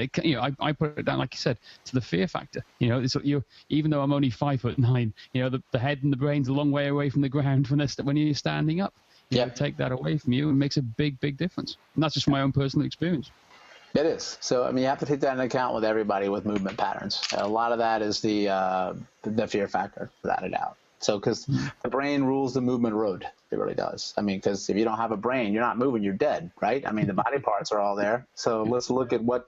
I put it down, like you said, to the fear factor. Even though I'm only 5'9", the head and the brain's a long way away from the ground when you're standing up. take that away from you, it makes a big difference. And that's just my own personal experience. It is. So, I mean, you have to take that into account with everybody with movement patterns. A lot of that is the fear factor, without a doubt. So, because the brain rules the movement road, it really does. I mean, because if you don't have a brain, you're not moving, you're dead, right? I mean, the body parts are all there. So let's look at what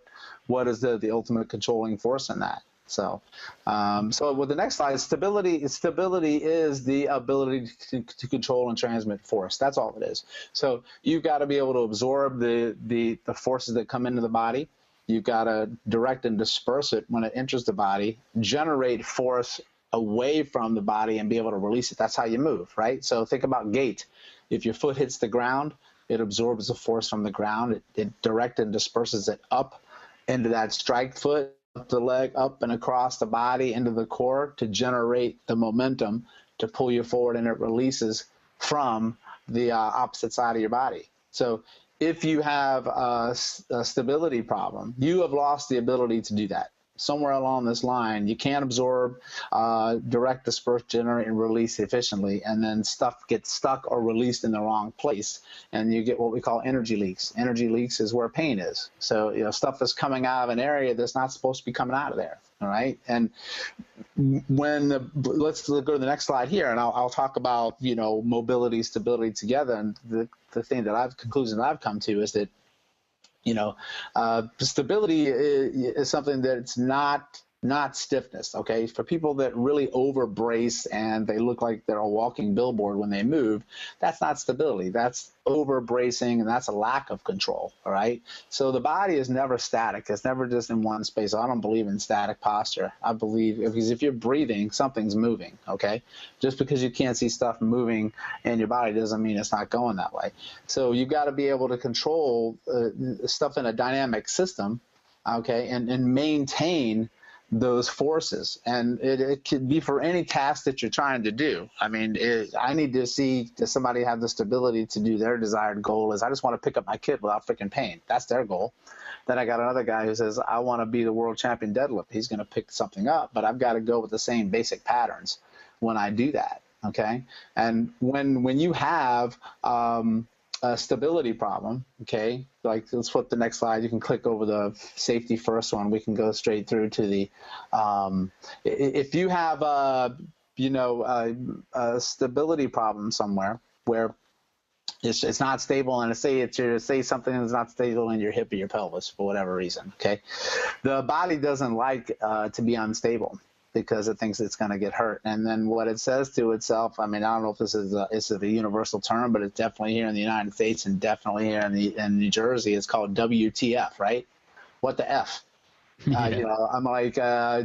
is the ultimate controlling force in that. So, so with the next slide, stability is the ability to control and transmit force. That's all it is. So you've got to be able to absorb the forces that come into the body. You've got to direct and disperse it when it enters the body, generate force away from the body and be able to release it. That's how you move, right? So think about gait. If your foot hits the ground, it absorbs the force from the ground. It direct and disperses it up into that strike foot, up the leg, up and across the body into the core to generate the momentum to pull you forward, and it releases from the opposite side of your body. So if you have a stability problem, you have lost the ability to do that. Somewhere along this line, you can't absorb, direct, disperse, generate, and release efficiently, and then stuff gets stuck or released in the wrong place, and you get what we call energy leaks. Energy leaks is where pain is. So, you know, stuff is coming out of an area that's not supposed to be coming out of there. All right, and let's go to the next slide here, and I'll talk about, you know, mobility, stability together. And the conclusion that I've come to is that, you know, stability is something that's not stiffness, okay? For people that really over brace and they look like they're a walking billboard when they move, that's not stability. That's over bracing, and that's a lack of control, all right? So the body is never static. It's never just in one space. I don't believe in static posture. I believe, because if you're breathing, something's moving, okay? Just because you can't see stuff moving in your body doesn't mean it's not going that way. So you've got to be able to control stuff in a dynamic system, okay, and maintain those forces, and it could be for any task that you're trying to do. I mean, I need to see, does somebody have the stability to do their desired goal is, I just want to pick up my kid without freaking pain. That's their goal. Then I got another guy who says, I want to be the world champion deadlift. He's going to pick something up, but I've got to go with the same basic patterns when I do that, okay? And when you have a stability problem, okay, like, let's flip the next slide. You can click over the safety first one. We can go straight through to the, if you have a stability problem somewhere where it's not stable, and say something is not stable in your hip or your pelvis for whatever reason, okay, the body doesn't like to be unstable, because it thinks it's going to get hurt. And then what it says to itself, I mean, I don't know if this is a universal term, but it's definitely here in the United States and definitely here in New Jersey, it's called WTF, right? What the F? Yeah. You know, I'm like,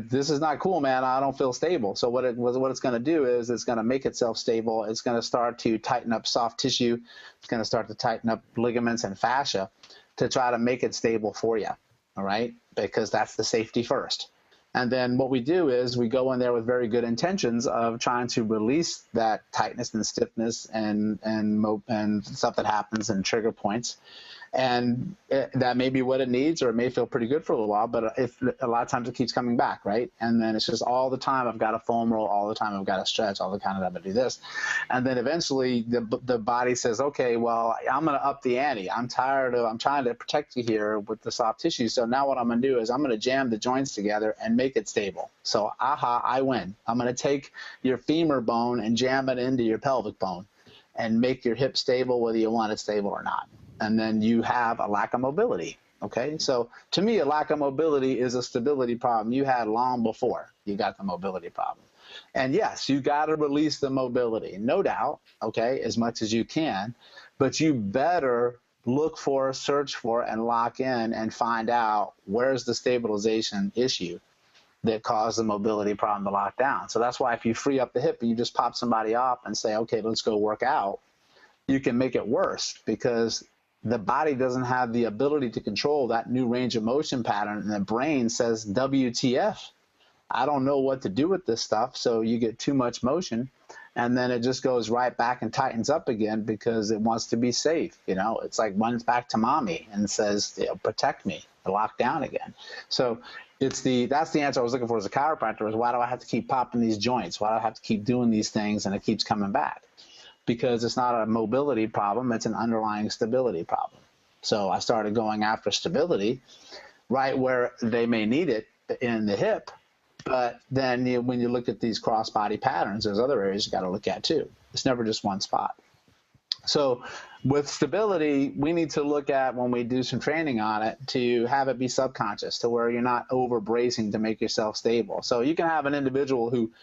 this is not cool, man. I don't feel stable. So what it's going to do is it's going to make itself stable. It's going to start to tighten up soft tissue. It's going to start to tighten up ligaments and fascia to try to make it stable for you, all right? Because that's the safety first. And then what we do is we go in there with very good intentions of trying to release that tightness and stiffness and stuff that happens and trigger points. And that may be what it needs, or it may feel pretty good for a little while, but if a lot of times it keeps coming back, right? And then it's just all the time I've got to foam roll, all the time I've got to stretch, all the time I've got to do this. And then eventually the body says, okay, well, I'm going to up the ante. I'm trying to protect you here with the soft tissue. So now what I'm going to do is I'm going to jam the joints together and make it stable. So, I win. I'm going to take your femur bone and jam it into your pelvic bone and make your hip stable whether you want it stable or not. And then you have a lack of mobility, okay? So to me, a lack of mobility is a stability problem you had long before you got the mobility problem. And yes, you got to release the mobility, no doubt, okay, as much as you can, but you better look for, search for, and lock in and find out where's the stabilization issue that caused the mobility problem to lock down. So that's why if you free up the hip and you just pop somebody off and say, okay, let's go work out, you can make it worse, because the body doesn't have the ability to control that new range of motion pattern, and the brain says, WTF, I don't know what to do with this stuff. So you get too much motion, and then it just goes right back and tightens up again because it wants to be safe. You know, it's like runs back to mommy and says, protect me, lock down again. So that's the answer I was looking for as a chiropractor, is why do I have to keep popping these joints? Why do I have to keep doing these things and it keeps coming back? because it's not a mobility problem, it's an underlying stability problem. So I started going after stability right where they may need it in the hip. But then when you look at these cross-body patterns, there's other areas you got to look at too. It's never just one spot. So with stability, we need to look at, when we do some training on it, to have it be subconscious, to where you're not over bracing to make yourself stable. So you can have an individual who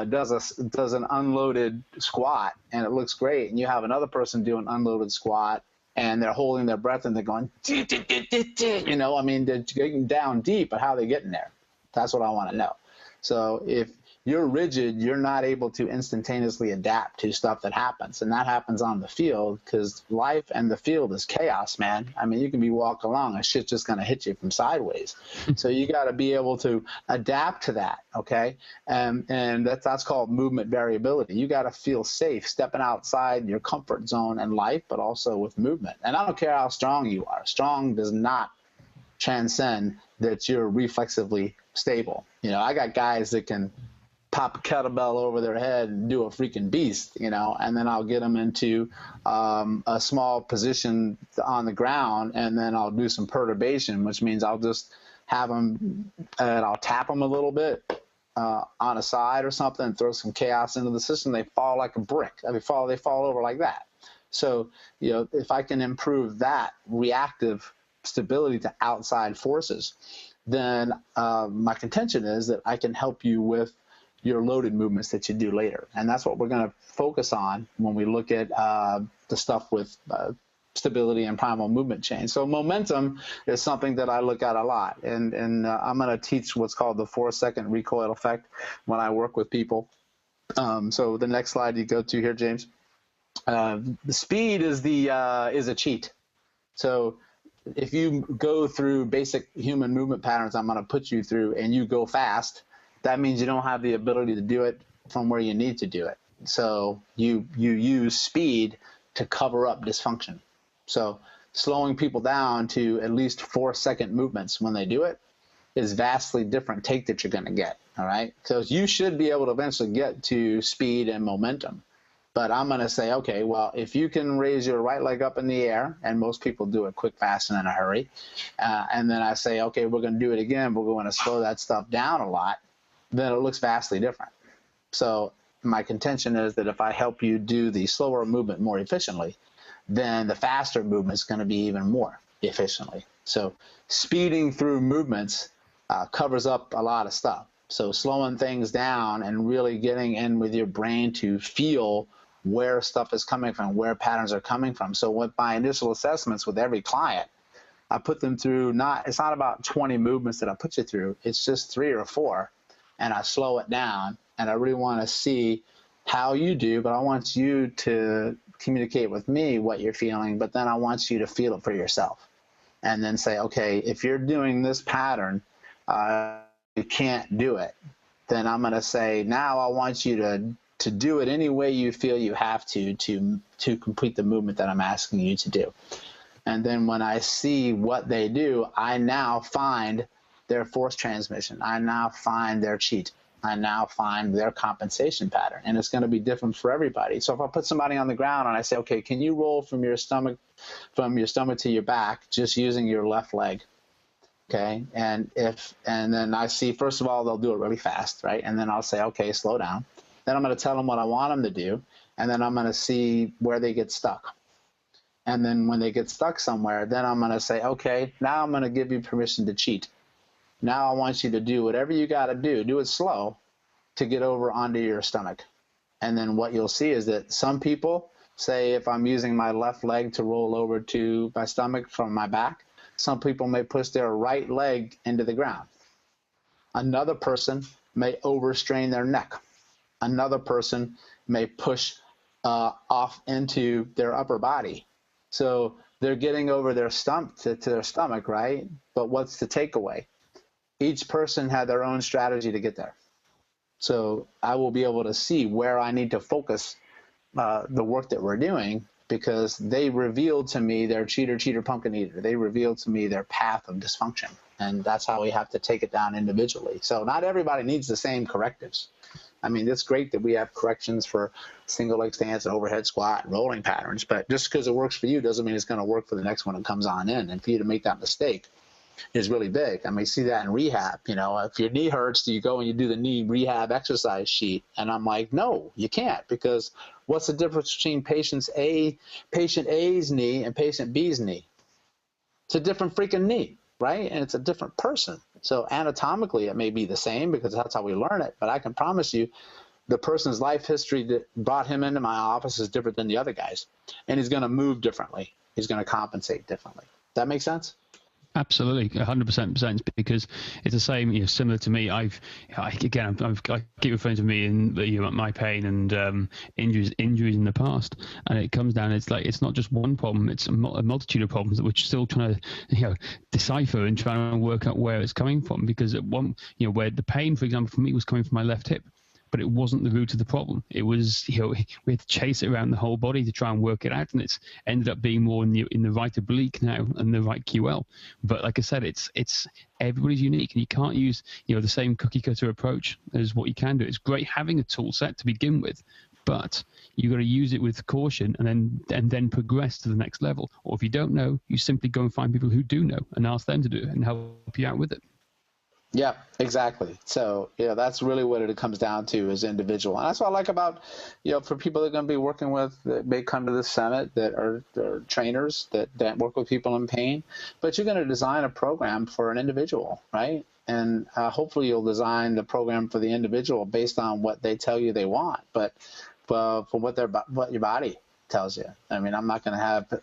does an unloaded squat and it looks great, and you have another person do an unloaded squat and they're holding their breath and they're going, you know, I mean, they're getting down deep, but how are they getting there? That's what I want to know. So if you're rigid, you're not able to instantaneously adapt to stuff that happens. And that happens on the field, because life and the field is chaos, man. I mean, you can be walking along and shit's just going to hit you from sideways. So you got to be able to adapt to that, okay? And that's called movement variability. You got to feel safe stepping outside your comfort zone in life, but also with movement. And I don't care how strong you are. Strong does not transcend that you're reflexively stable. You know, I got guys that can pop a kettlebell over their head and do a freaking beast, you know, and then I'll get them into a small position on the ground, and then I'll do some perturbation, which means I'll just have them and I'll tap them a little bit on a side or something and throw some chaos into the system. They fall like a brick. I mean, they fall over like that. So, you know, if I can improve that reactive stability to outside forces, then my contention is that I can help you with your loaded movements that you do later. And that's what we're going to focus on when we look at the stuff with stability and primal movement change. So momentum is something that I look at a lot. And I'm going to teach what's called the 4-second recoil effect when I work with people. So the next slide you go to here, James. The speed is a cheat. So if you go through basic human movement patterns I'm going to put you through and you go fast, that means you don't have the ability to do it from where you need to do it. So you use speed to cover up dysfunction. So slowing people down to at least 4-second movements when they do it is vastly different take that you're going to get, all right? So you should be able to eventually get to speed and momentum. But I'm going to say, okay, well, if you can raise your right leg up in the air, and most people do it quick, fast, and in a hurry, and then I say, okay, we're going to do it again, we're going to slow that stuff down a lot, then it looks vastly different. So my contention is that if I help you do the slower movement more efficiently, then the faster movement is going to be even more efficiently. So speeding through movements covers up a lot of stuff. So slowing things down and really getting in with your brain to feel where stuff is coming from, where patterns are coming from. So with my initial assessments with every client, I put them through, it's not about 20 movements that I put you through, it's just 3 or 4. And I slow it down, and I really want to see how you do, but I want you to communicate with me what you're feeling, but then I want you to feel it for yourself. And then say, okay, if you're doing this pattern, you can't do it, then I'm going to say, now I want you to do it any way you feel you have to complete the movement that I'm asking you to do. And then when I see what they do, I now find their force transmission. I now find their cheat. I now find their compensation pattern. And it's going to be different for everybody. So if I put somebody on the ground and I say, okay, can you roll from your stomach to your back just using your left leg? Okay, and then I see, first of all, they'll do it really fast, right? And then I'll say, okay, slow down. Then I'm going to tell them what I want them to do, and then I'm going to see where they get stuck. And then when they get stuck somewhere, then I'm going to say, okay, now I'm going to give you permission to cheat. Now I want you to do whatever you got to do it slow to get over onto your stomach. And then what you'll see is that some people say, if I'm using my left leg to roll over to my stomach from my back, some people may push their right leg into the ground. Another person may overstrain their neck. Another person may push off into their upper body. So they're getting over their to their stomach, right? But what's the takeaway? Each person had their own strategy to get there. So I will be able to see where I need to focus the work that we're doing, because they revealed to me their cheater, pumpkin eater. They revealed to me their path of dysfunction. And that's how we have to take it down individually. So not everybody needs the same correctives. I mean, it's great that we have corrections for single leg stance and overhead squat and rolling patterns, but just because it works for you doesn't mean it's going to work for the next one that comes on in. And for you to make that mistake is really big. I mean, see that in rehab. You know, if your knee hurts, you go and you do the knee rehab exercise sheet. And I'm like, no, you can't, because what's the difference between patient A's knee and patient B's knee? It's a different freaking knee, right? And it's a different person. So anatomically, it may be the same because that's how we learn it. But I can promise you, the person's life history that brought him into my office is different than the other guys. And he's going to move differently. He's going to compensate differently. That make sense? Absolutely, 100% because it's the same. You know, similar to me. I keep referring to me and my pain and injuries in the past, and it comes down. It's like it's not just one problem; it's a multitude of problems that we're still trying to decipher and trying to work out where it's coming from. Because at one, where the pain, for example, for me was coming from my left hip. But it wasn't the root of the problem. It was, we had to chase it around the whole body to try and work it out, and it's ended up being more in the right oblique now and the right QL. But like I said, it's everybody's unique, and you can't use the same cookie cutter approach as what you can do. It's great having a tool set to begin with, but you got to use it with caution and then progress to the next level. Or if you don't know, you simply go and find people who do know and ask them to do it and help you out with it. Yeah, exactly. So, that's really what it comes down to is individual. And that's what I like about, for people that are going to be working with, that may come to the summit, that are trainers that work with people in pain, but you're going to design a program for an individual, right? And hopefully you'll design the program for the individual based on what they tell you they want, but for what your body tells you. I mean, I'm not going to have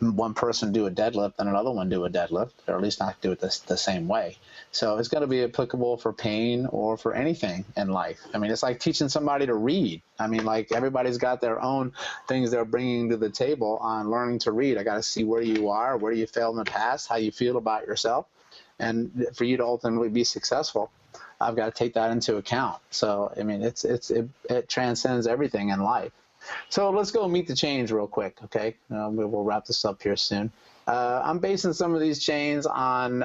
one person do a deadlift and another one do a deadlift, or at least not do it the same way. So it's going to be applicable for pain or for anything in life. I mean, it's like teaching somebody to read. I mean, like everybody's got their own things they're bringing to the table on learning to read. I got to see where you are, where you failed in the past, how you feel about yourself. And for you to ultimately be successful, I've got to take that into account. So, I mean, it transcends everything in life. So let's go meet the change real quick, okay? We'll wrap this up here soon. I'm basing some of these chains on,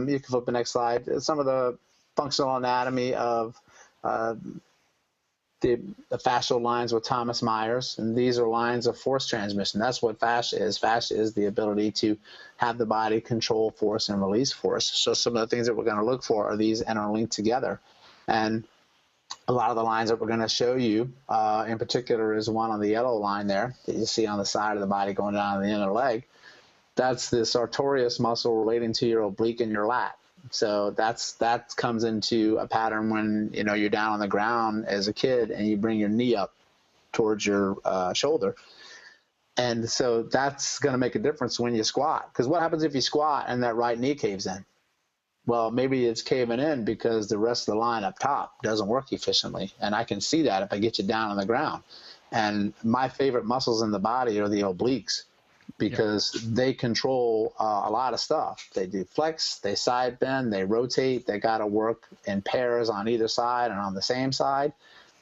you can flip the next slide, some of the functional anatomy of the fascial lines with Thomas Myers, and these are lines of force transmission. That's what fascia is. Fascia is the ability to have the body control force and release force. So some of the things that we're going to look for are these interlinked together. And a lot of the lines that we're going to show you in particular is one on the yellow line there that you see on the side of the body going down to the inner leg. That's the sartorius muscle relating to your oblique and your lat. So that comes into a pattern when you're down on the ground as a kid and you bring your knee up towards your shoulder. And so that's going to make a difference when you squat. Because what happens if you squat and that right knee caves in? Well, maybe it's caving in because the rest of the line up top doesn't work efficiently. And I can see that if I get you down on the ground. And my favorite muscles in the body are the obliques because they control a lot of stuff. They do flex, they side bend, they rotate. They got to work in pairs on either side and on the same side.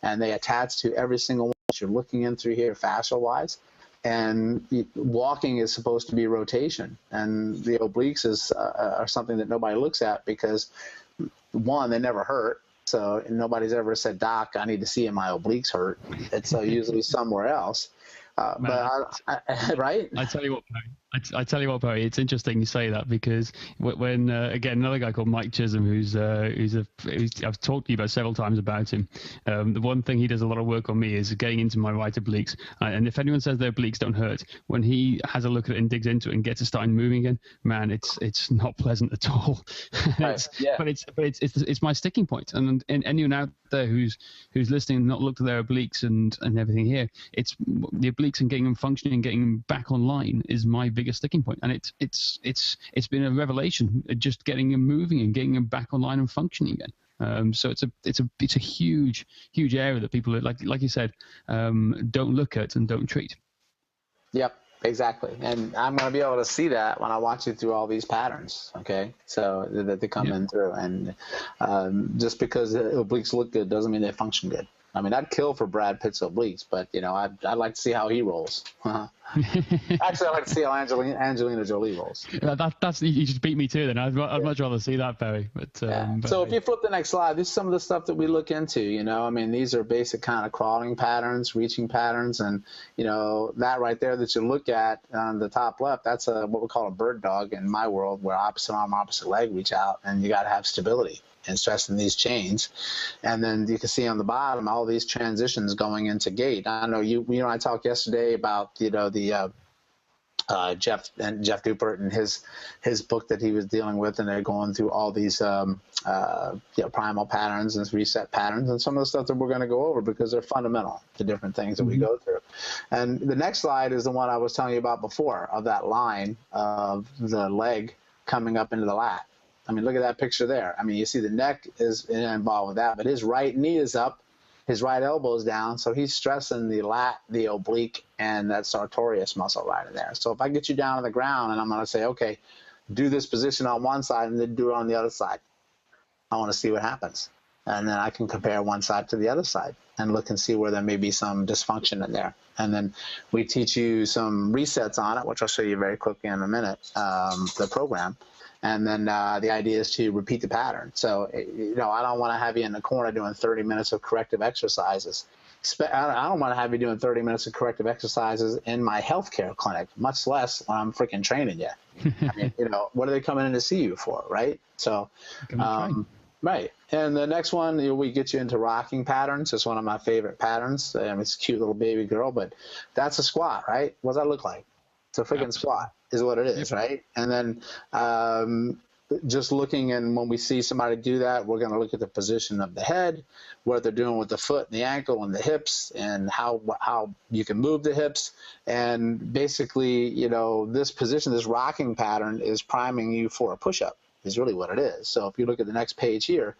And they attach to every single one that you're looking in through here fascial-wise. And walking is supposed to be rotation, and the obliques are something that nobody looks at because, one, they never hurt, so nobody's ever said, "Doc, I need to see if my obliques hurt." It's usually somewhere else. Right? I tell you what, Barry. It's interesting you say that because when again another guy called Mike Chisholm, who's I've talked to you about several times about him. The one thing he does a lot of work on me is getting into my right obliques. And if anyone says their obliques don't hurt, when he has a look at it and digs into it and gets it starting moving again, man, it's not pleasant at all. But it's my sticking point. And anyone out there who's listening, not looked at their obliques and everything here, it's the obliques and getting them functioning and getting them back online is my biggest sticking point. And it's been a revelation, just getting them moving and getting them back online and functioning again. So it's a huge area that people like you said don't look at and don't treat. Yep, exactly. And I'm going to be able to see that when I watch you through all these patterns. Okay, so that they come in through, and just because the obliques look good doesn't mean they function good. I mean, I'd kill for Brad Pitt's obliques, but, you know, I'd like to see how he rolls. Actually, I'd like to see how Angelina Jolie rolls. That's you just beat me too. Then I'd much rather see that, Barry. But so if you flip the next slide, this is some of the stuff that we look into. You know, I mean, these are basic kind of crawling patterns, reaching patterns, and you know that right there that you look at on the top left, that's what we call a bird dog in my world, where opposite arm, opposite leg reach out, and you got to have stability and stress in these chains. And then you can see on the bottom all these transitions going into gait. I know you know, I talked yesterday about, you know, the Jeff Dupert and his book that he was dealing with, and they're going through all these you know, primal patterns and reset patterns, and some of the stuff that we're going to go over because they're fundamental to different things that we go through. And the next slide is the one I was telling you about before, of that line of the leg coming up into the lat. I mean, look at that picture there. I mean, you see the neck is involved with that, but his right knee is up, his right elbow is down, so he's stressing the lat, the oblique, and that sartorius muscle right in there. So if I get you down on the ground and I'm going to say, okay, do this position on one side and then do it on the other side, I want to see what happens. And then I can compare one side to the other side and look and see where there may be some dysfunction in there. And then we teach you some resets on it, which I'll show you very quickly in a minute, the program. And then the idea is to repeat the pattern. So, you know, I don't want to have you in the corner doing 30 minutes of corrective exercises. I don't want to have you doing 30 minutes of corrective exercises in my healthcare clinic, much less when I'm freaking training you. I mean, you know, what are they coming in to see you for, right? So, right. And the next one, you know, we get you into rocking patterns. It's one of my favorite patterns. It's a cute little baby girl, but that's a squat, right? What does that look like? It's a freaking squat is what it is, right? And then just looking, and when we see somebody do that, we're going to look at the position of the head, what they're doing with the foot and the ankle and the hips, and how you can move the hips. And basically, you know, this position, this rocking pattern is priming you for a push-up is really what it is. So if you look at the next page here,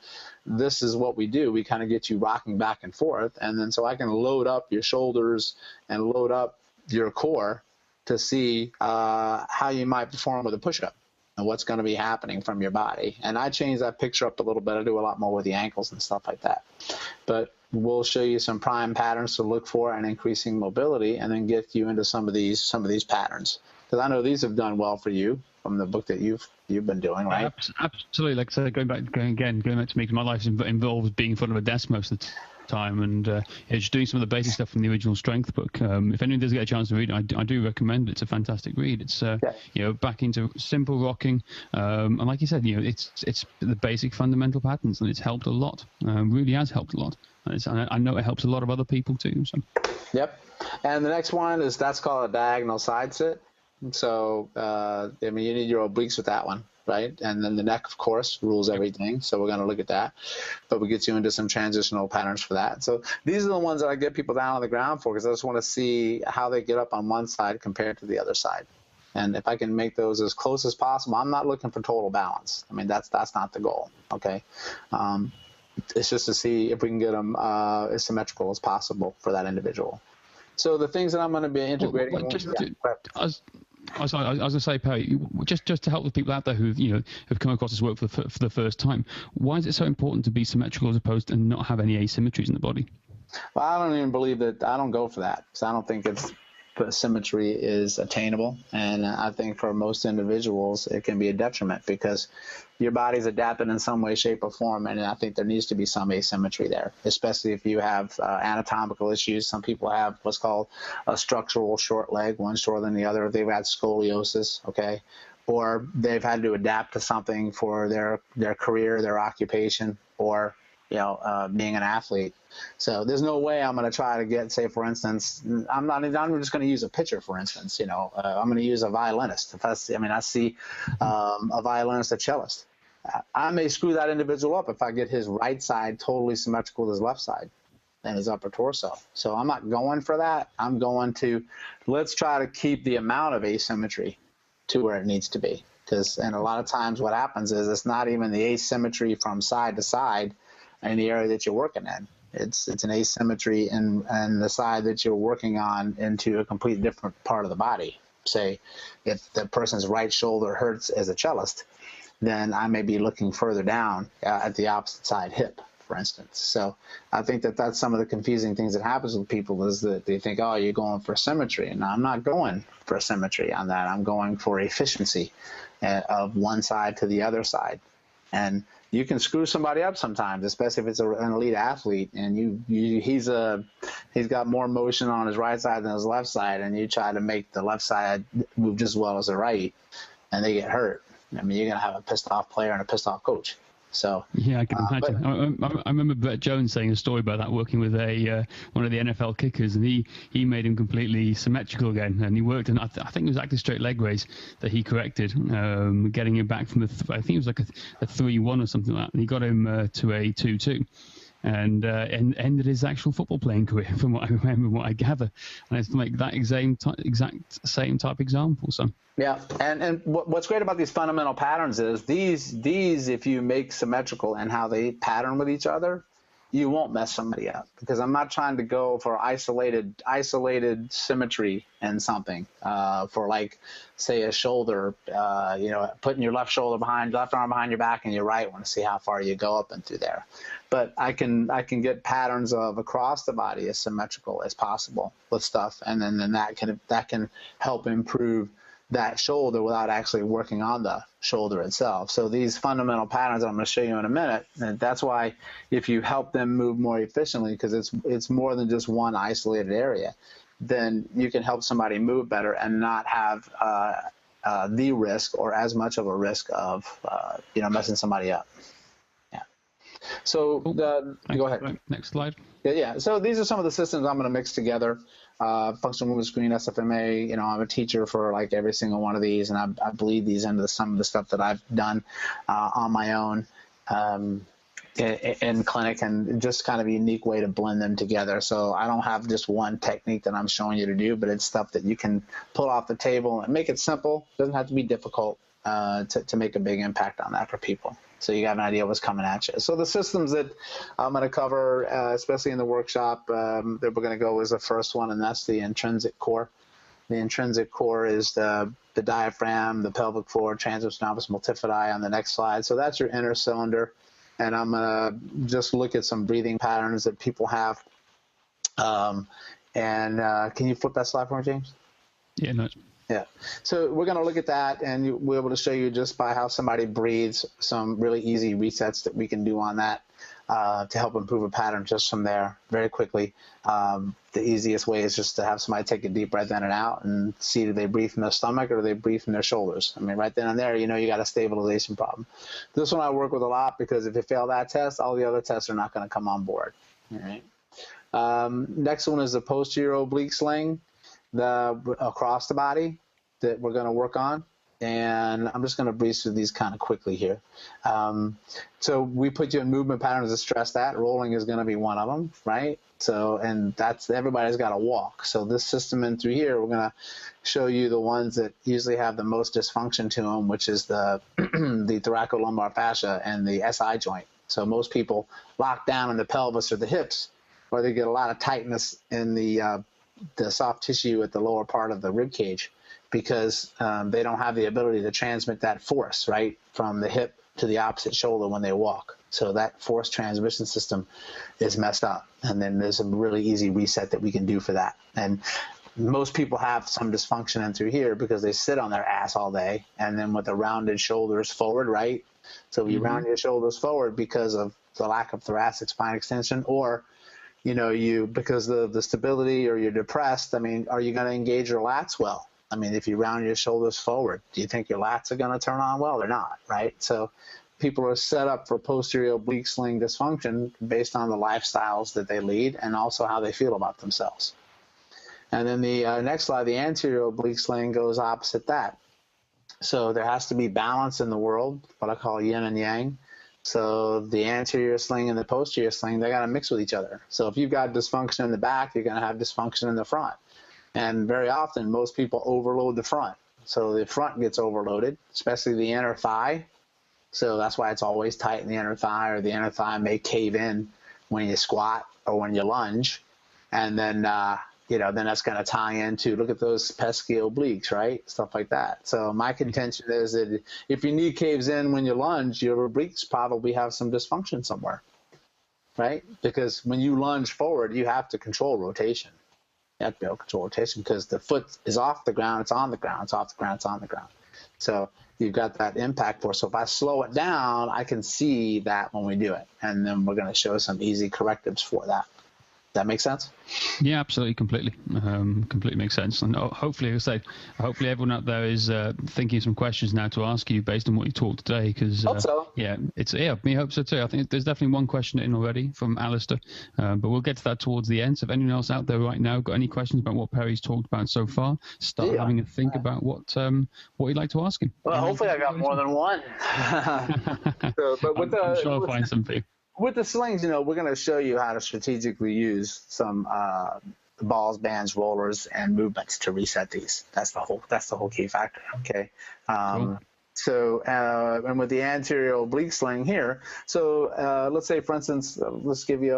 this is what we do. We kind of get you rocking back and forth. And then so I can load up your shoulders and load up your core to see how you might perform with a push-up and what's going to be happening from your body. And I change that picture up a little bit. I do a lot more with the ankles and stuff like that. But we'll show you some prime patterns to look for and increasing mobility, and then get you into some of these patterns. Because I know these have done well for you from the book that you've been doing, right? Absolutely. Like I said, going back to me, my life involves being in front of a desk most of the time, and just doing some of the basic stuff from the original strength book. If anyone does get a chance to read it, I do recommend it. It's a fantastic read. It's you know, back into simple rocking, and like you said, you know, it's the basic fundamental patterns, and it's helped a lot. Really has helped a lot. And I know it helps a lot of other people too. So. Yep. And the next one that's called a diagonal side sit. So I mean, you need your obliques with that one, right? And then the neck, of course, rules everything. So we're going to look at that, but we get you into some transitional patterns for that. So these are the ones that I get people down on the ground for, because I just want to see how they get up on one side compared to the other side. And if I can make those as close as possible, I'm not looking for total balance. I mean, that's not the goal. Okay. It's just to see if we can get them as symmetrical as possible for that individual. So the things that I'm going to be integrating. I was going to say, Perry, just to help the people out there who have come across this work for the first time, why is it so important to be symmetrical as opposed to not have any asymmetries in the body? Well, I don't even believe that. I don't go for that, because I don't think symmetry is attainable, and I think for most individuals it can be a detriment, because your body's adapted in some way, shape, or form, and I think there needs to be some asymmetry there, especially if you have anatomical issues. Some people have what's called a structural short leg, one shorter than the other. They've had scoliosis, okay, or they've had to adapt to something for their career, their occupation, or being an athlete. So there's no way I'm going to try to get, say, for instance, I'm just going to use a pitcher, for instance. I'm going to use a violinist. I see a violinist, a cellist. I may screw that individual up if I get his right side totally symmetrical with his left side and his upper torso. So I'm not going for that. I'm going to, let's try to keep the amount of asymmetry to where it needs to be. And a lot of times what happens is it's not even the asymmetry from side to side in the area that you're working in. It's an asymmetry in the side that you're working on into a completely different part of the body. Say, if the person's right shoulder hurts as a cellist, then I may be looking further down at the opposite side hip, for instance. So I think that that's some of the confusing things that happens with people is that they think, oh, you're going for symmetry. And I'm not going for symmetry on that. I'm going for efficiency of one side to the other side. And you can screw somebody up sometimes, especially if it's an elite athlete, and he's got more motion on his right side than his left side, and you try to make the left side move just as well as the right, and they get hurt. I mean, you're going to have a pissed off player and a pissed off coach. So yeah, I can imagine. I remember Brett Jones saying a story about that, working with one of the NFL kickers, and he made him completely symmetrical again, and he worked, and I think it was active straight leg raise that he corrected, getting him back from I think it was like a 3-1 or something like that, and he got him to a 2-2. And ended his actual football playing career, from what I remember and what I gather. And it's like that exact same type example. So yeah, and what's great about these fundamental patterns is these if you make symmetrical and how they pattern with each other, you won't mess somebody up, because I'm not trying to go for isolated symmetry in something for, like, say, a shoulder, putting your left arm behind your back and your right one to see how far you go up and through there. But I can get patterns of across the body as symmetrical as possible with stuff, and then that can help improve that shoulder without actually working on the shoulder itself. So these fundamental patterns I'm going to show you in a minute, and that's why if you help them move more efficiently, because it's more than just one isolated area, then you can help somebody move better and not have the risk or as much of a risk of messing somebody up. Yeah. So go ahead. Next slide. Yeah. So these are some of the systems I'm going to mix together. Functional movement screen, SFMA. I'm a teacher for like every single one of these, and I bleed these into some of the stuff that I've done on my own in clinic, and just kind of a unique way to blend them together. So I don't have just one technique that I'm showing you to do, but it's stuff that you can pull off the table and make it simple. It doesn't have to be difficult to make a big impact on that for people. So you got an idea what's coming at you. So the systems that I'm going to cover, especially in the workshop, that we're going to go is the first one, and that's the intrinsic core. The intrinsic core is the diaphragm, the pelvic floor, transverse novus multifidi on the next slide. So that's your inner cylinder, and I'm going to just look at some breathing patterns that people have. Can you flip that slide for me, James? Yeah, no. Yeah. So we're going to look at that, and we're able to show you just by how somebody breathes some really easy resets that we can do on that to help improve a pattern just from there very quickly. The easiest way is just to have somebody take a deep breath in and out and see, do they breathe from their stomach or do they breathe from their shoulders? I mean, right then and there, you got a stabilization problem. This one I work with a lot, because if you fail that test, all the other tests are not going to come on board. All right. Next one is the posterior oblique sling. Across the body that we're going to work on, and I'm just going to breeze through these kind of quickly here. So we put you in movement patterns to stress that. Rolling is going to be one of them, right? So, and that's, everybody's got to walk. So this system in through here, we're going to show you the ones that usually have the most dysfunction to them, which is the the thoracolumbar fascia and the SI joint. So most people lock down in the pelvis or the hips, or they get a lot of tightness in the soft tissue at the lower part of the rib cage, because they don't have the ability to transmit that force, right, from the hip to the opposite shoulder when they walk. So that force transmission system is messed up. And then there's a really easy reset that we can do for that. And most people have some dysfunction in through here because they sit on their ass all day, and then with the rounded shoulders forward, right? So you round your shoulders forward because of the lack of thoracic spine extension, or because of the stability, or you're depressed. I mean, are you going to engage your lats well? I mean, if you round your shoulders forward, do you think your lats are going to turn on well? They're not, right? So people are set up for posterior oblique sling dysfunction based on the lifestyles that they lead and also how they feel about themselves. And then the next slide, the anterior oblique sling, goes opposite that. So there has to be balance in the world, what I call yin and yang. So the anterior sling and the posterior sling, they got to mix with each other. So if you've got dysfunction in the back, you're going to have dysfunction in the front. And very often, most people overload the front. So the front gets overloaded, especially the inner thigh. So that's why it's always tight in the inner thigh, or the inner thigh may cave in when you squat or when you lunge. And then, then that's going to tie into, look at those pesky obliques, right? Stuff like that. So my contention is that if your knee caves in when you lunge, your obliques probably have some dysfunction somewhere. right? Because when you lunge forward, you have to control rotation. You have to be able to control rotation because the foot is off the ground, it's on the ground, it's off the ground, it's on the ground. So you've got that impact force. So if I slow it down, I can see that when we do it. And then we're going to show some easy correctives for that. That make sense? Yeah, absolutely, completely. Completely makes sense. And hopefully, as I say, hopefully everyone out there is thinking of some questions now to ask you based on what you talked today. Because hope so. Me hope so too. I think there's definitely one question in already from Alistair, but we'll get to that towards the end. So if anyone else out there right now got any questions about what Perry's talked about so far, start having a think about what you'd like to ask him. Well, hopefully I got more than one. I'm sure I'll find something. With the slings, we're going to show you how to strategically use some balls, bands, rollers, and movements to reset these. That's the whole key factor. Okay. Cool. So, and with the anterior oblique sling here, so let's say, for instance, let's give you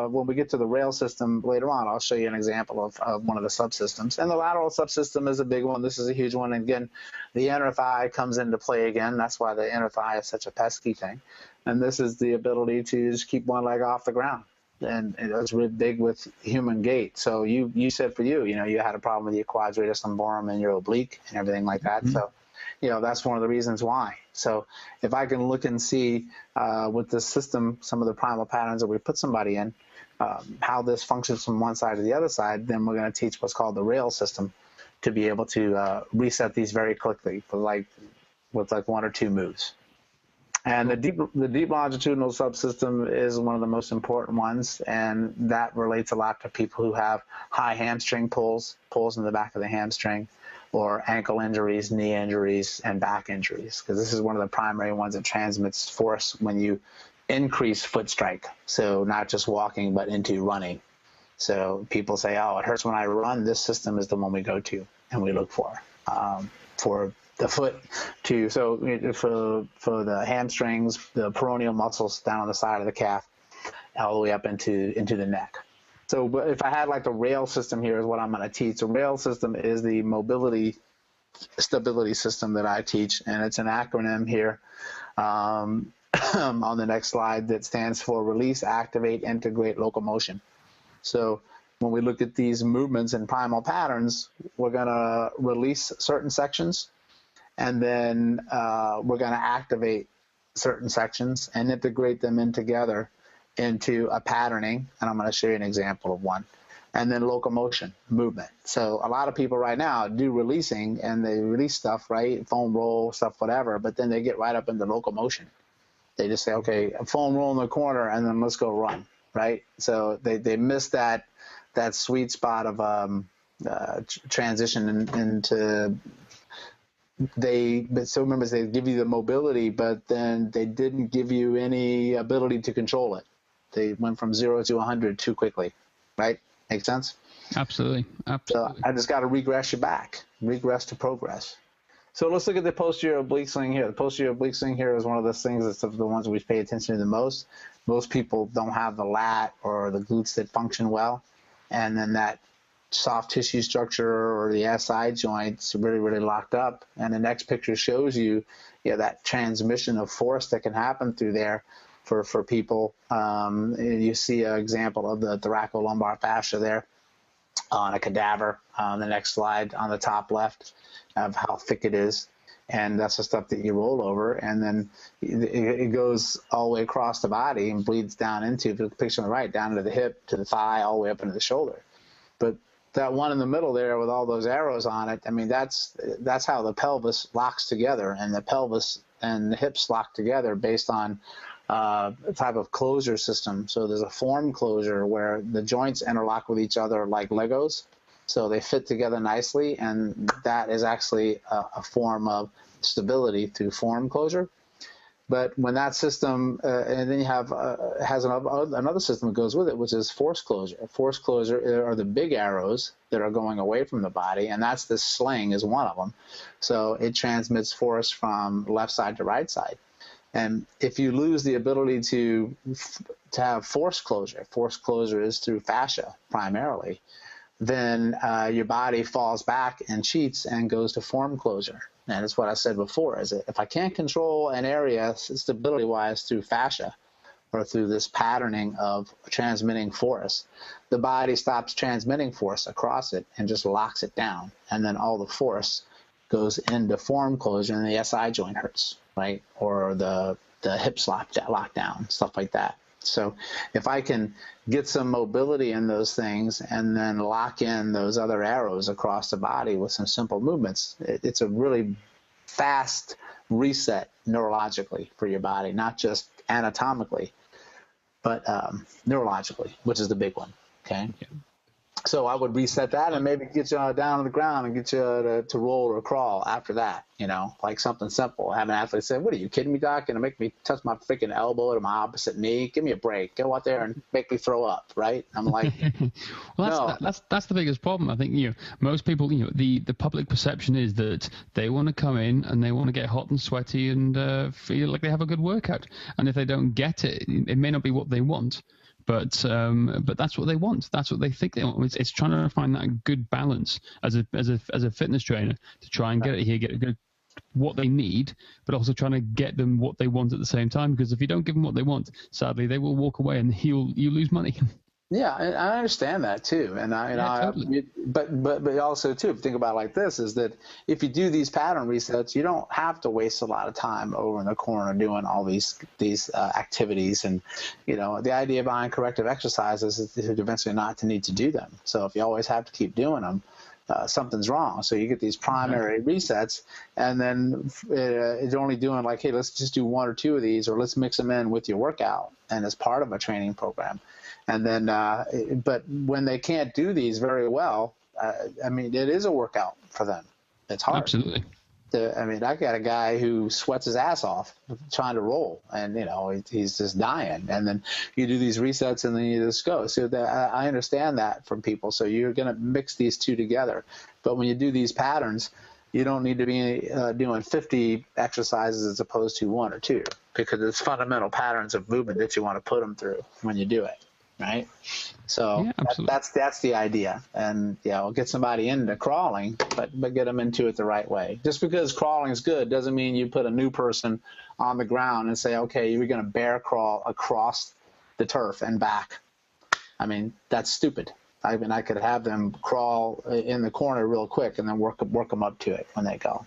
when we get to the rail system later on, I'll show you an example of one of the subsystems. And the lateral subsystem is a big one. This is a huge one. And again, the inner thigh comes into play again. That's why the inner thigh is such a pesky thing. And this is the ability to just keep one leg off the ground. And it's really big with human gait. So you said for you had a problem with your quads, radius lumborum, and your oblique and everything like that. Mm-hmm. So, that's one of the reasons why. So if I can look and see with this system, some of the primal patterns that we put somebody in, how this functions from one side to the other side, then we're going to teach what's called the rail system to be able to reset these very quickly with one or two moves. And the deep longitudinal subsystem is one of the most important ones, and that relates a lot to people who have high hamstring pulls in the back of the hamstring, or ankle injuries, knee injuries, and back injuries, because this is one of the primary ones that transmits force when you increase foot strike. So not just walking, but into running. So people say, oh, it hurts when I run. This system is the one we go to and we look for the foot for the hamstrings, the peroneal muscles down on the side of the calf, all the way up into the neck. So if I had the rail system here is what I'm going to teach. The rail system is the mobility stability system that I teach, and it's an acronym here on the next slide that stands for release, activate, integrate, locomotion. So when we look at these movements and primal patterns, we're going to release certain sections, and then we're going to activate certain sections and integrate them in together into a patterning, and I'm going to show you an example of one. And then locomotion, movement. So a lot of people right now do releasing, and they release stuff, right? Foam roll, stuff, whatever, but then they get right up into locomotion. They just say, okay, a foam roll in the corner, and then let's go run, right? So they miss that sweet spot of transition into so remember, they give you the mobility, but then they didn't give you any ability to control it. They went from 0 to 100 too quickly, right? Make sense? Absolutely. So I just got to regress you back, regress to progress. So let's look at the posterior oblique sling here. The posterior oblique sling here is one of those things that's the ones we pay attention to the most. Most people don't have the lat or the glutes that function well, and then that soft tissue structure or the SI joints really, really locked up. And the next picture shows you, that transmission of force that can happen through there for people. You see an example of the thoracolumbar fascia there on a cadaver on the next slide on the top left of how thick it is. And that's the stuff that you roll over, and then it goes all the way across the body and bleeds down into, the picture on the right, down to the hip, to the thigh, all the way up into the shoulder. But that one in the middle there with all those arrows on it, I mean, that's how the pelvis locks together, and the pelvis and the hips lock together based on a type of closure system. So there's a form closure where the joints interlock with each other like Legos, so they fit together nicely, and that is actually a form of stability through form closure. But when that system, and then you have has another system that goes with it, which is force closure. Force closure are the big arrows that are going away from the body, and that's the sling is one of them. So it transmits force from left side to right side. And if you lose the ability to have force closure is through fascia primarily, then your body falls back and cheats and goes to form closure. And it's what I said before, is that if I can't control an area stability-wise through fascia, or through this patterning of transmitting force, the body stops transmitting force across it and just locks it down. And then all the force goes into form closure and the SI joint hurts, right? Or the hips lock down, stuff like that. So if I can get some mobility in those things and then lock in those other arrows across the body with some simple movements, it's a really fast reset neurologically for your body, not just anatomically, but neurologically, which is the big one, okay? Yeah. So I would reset that and maybe get you down on the ground and get you to roll or crawl after that, you know, like something simple. Have an athlete say, what are you kidding me, doc? Going to make me touch my freaking elbow to my opposite knee? Give me a break. Go out there and make me throw up, right? I'm like, well, that's the biggest problem. I think, you know, most people, you know, the public perception is that they want to come in and they want to get hot and sweaty and feel like they have a good workout. And if they don't get it, it may not be what they want. But that's what they want. That's what they think they want. It's trying to find that good balance as a fitness trainer to try and get it here, get what they need, but also trying to get them what they want at the same time. Because if you don't give them what they want, sadly, they will walk away and you lose money. Yeah, I understand that too, totally. But also too, if you think about it like this, is that if you do these pattern resets, you don't have to waste a lot of time over in the corner doing all these activities, and you know the idea behind corrective exercises is eventually not to need to do them. So if you always have to keep doing them, something's wrong. So you get these primary resets, and then it's only doing like, hey, let's just do one or two of these, or let's mix them in with your workout, and as part of a training program. And then, but when they can't do these very well, I mean, it is a workout for them. It's hard. Absolutely. I got a guy who sweats his ass off trying to roll, and you know he's just dying. And then you do these resets, and then you just go. So I understand that from people. So you're going to mix these two together. But when you do these patterns, you don't need to be doing 50 exercises as opposed to one or two, because it's fundamental patterns of movement that you want to put them through when you do it. Right. So yeah, that's the idea. And, you know, get somebody into crawling, but get them into it the right way. Just because crawling is good doesn't mean you put a new person on the ground and say, okay, you're going to bear crawl across the turf and back. I mean, that's stupid. I mean, I could have them crawl in the corner real quick and then work them up to it when they go.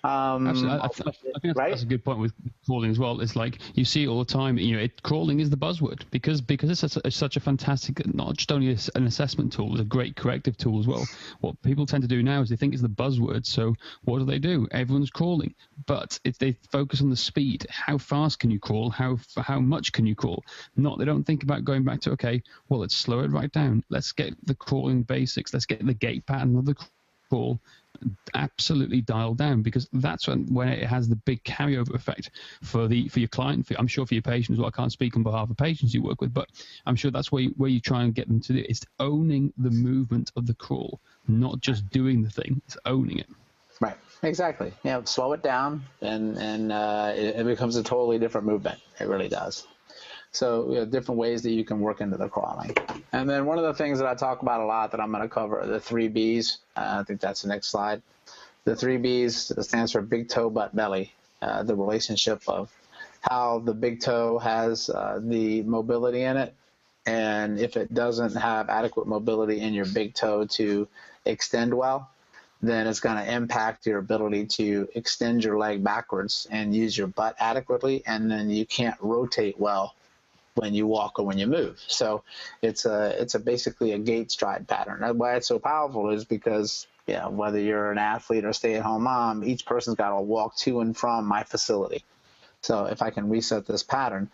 Absolutely. I think that's a good point with crawling as well. It's like you see it all the time. You know, crawling is the buzzword because it's such a fantastic, not just only an assessment tool, it's a great corrective tool as well. What people tend to do now is they think it's the buzzword. So what do? Everyone's crawling, but if they focus on the speed, how fast can you crawl? How much can you crawl? They don't think about going back to, okay, well, let's slow it right down. Let's get the crawling basics. Let's get the gait pattern of the crawl absolutely dialed down, because that's when it has the big carryover effect for your client. I'm sure for your patients. Well, I can't speak on behalf of patients you work with, but I'm sure that's where you try and get them to do it. It's owning the movement of the crawl, not just doing the thing. It's owning it. Right. Exactly. Yeah. Slow it down, and it becomes a totally different movement. It really does. So different ways that you can work into the crawling. And then one of the things that I talk about a lot that I'm going to cover are the 3 Bs. I think that's the next slide. The 3 Bs stands for big toe, butt, belly. The relationship of how the big toe has the mobility in it. And if it doesn't have adequate mobility in your big toe to extend well, then it's going to impact your ability to extend your leg backwards and use your butt adequately. And then you can't rotate well when you walk or when you move. So it's basically a gait stride pattern. That's why it's so powerful, is because whether you're an athlete or stay-at-home mom, each person's got to walk to and from my facility. So if I can reset this pattern,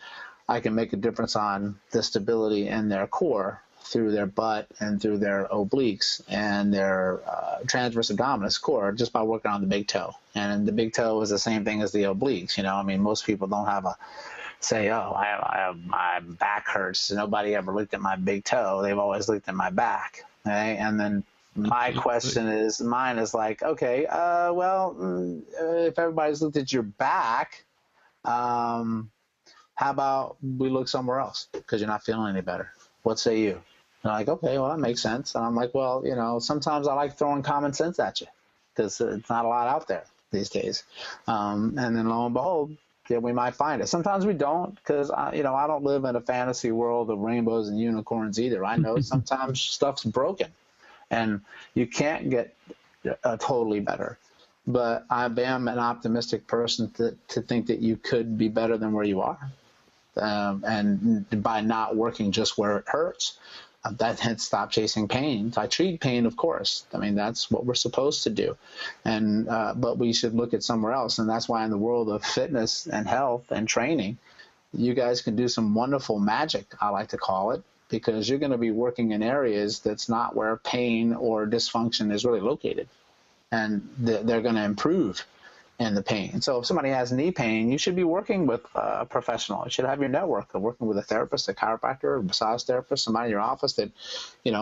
I can make a difference on the stability in their core through their butt and through their obliques and their transverse abdominis core just by working on the big toe. And the big toe is the same thing as the obliques. You know, I mean, most people don't have say, oh, my back hurts. Nobody ever looked at my big toe. They've always looked at my back. Okay? And then mine is like, okay, if everybody's looked at your back, how about we look somewhere else because you're not feeling any better? What say you? And I'm like, okay, well, that makes sense. And I'm like, well, sometimes I like throwing common sense at you because it's not a lot out there these days. And then lo and behold, yeah, we might find it. Sometimes we don't, because I don't live in a fantasy world of rainbows and unicorns either. I know sometimes stuff's broken, and you can't get totally better. But I am an optimistic person to think that you could be better than where you are, and by not working just where it hurts. Hence, stop chasing pain. I treat pain, of course. I mean, that's what we're supposed to do. And but we should look at somewhere else. And that's why in the world of fitness and health and training, you guys can do some wonderful magic, I like to call it, because you're going to be working in areas that's not where pain or dysfunction is really located. And they're going to improve in the pain. So if somebody has knee pain, you should be working with a professional. You should have your network of working with a therapist, a chiropractor, a massage therapist, somebody in your office that,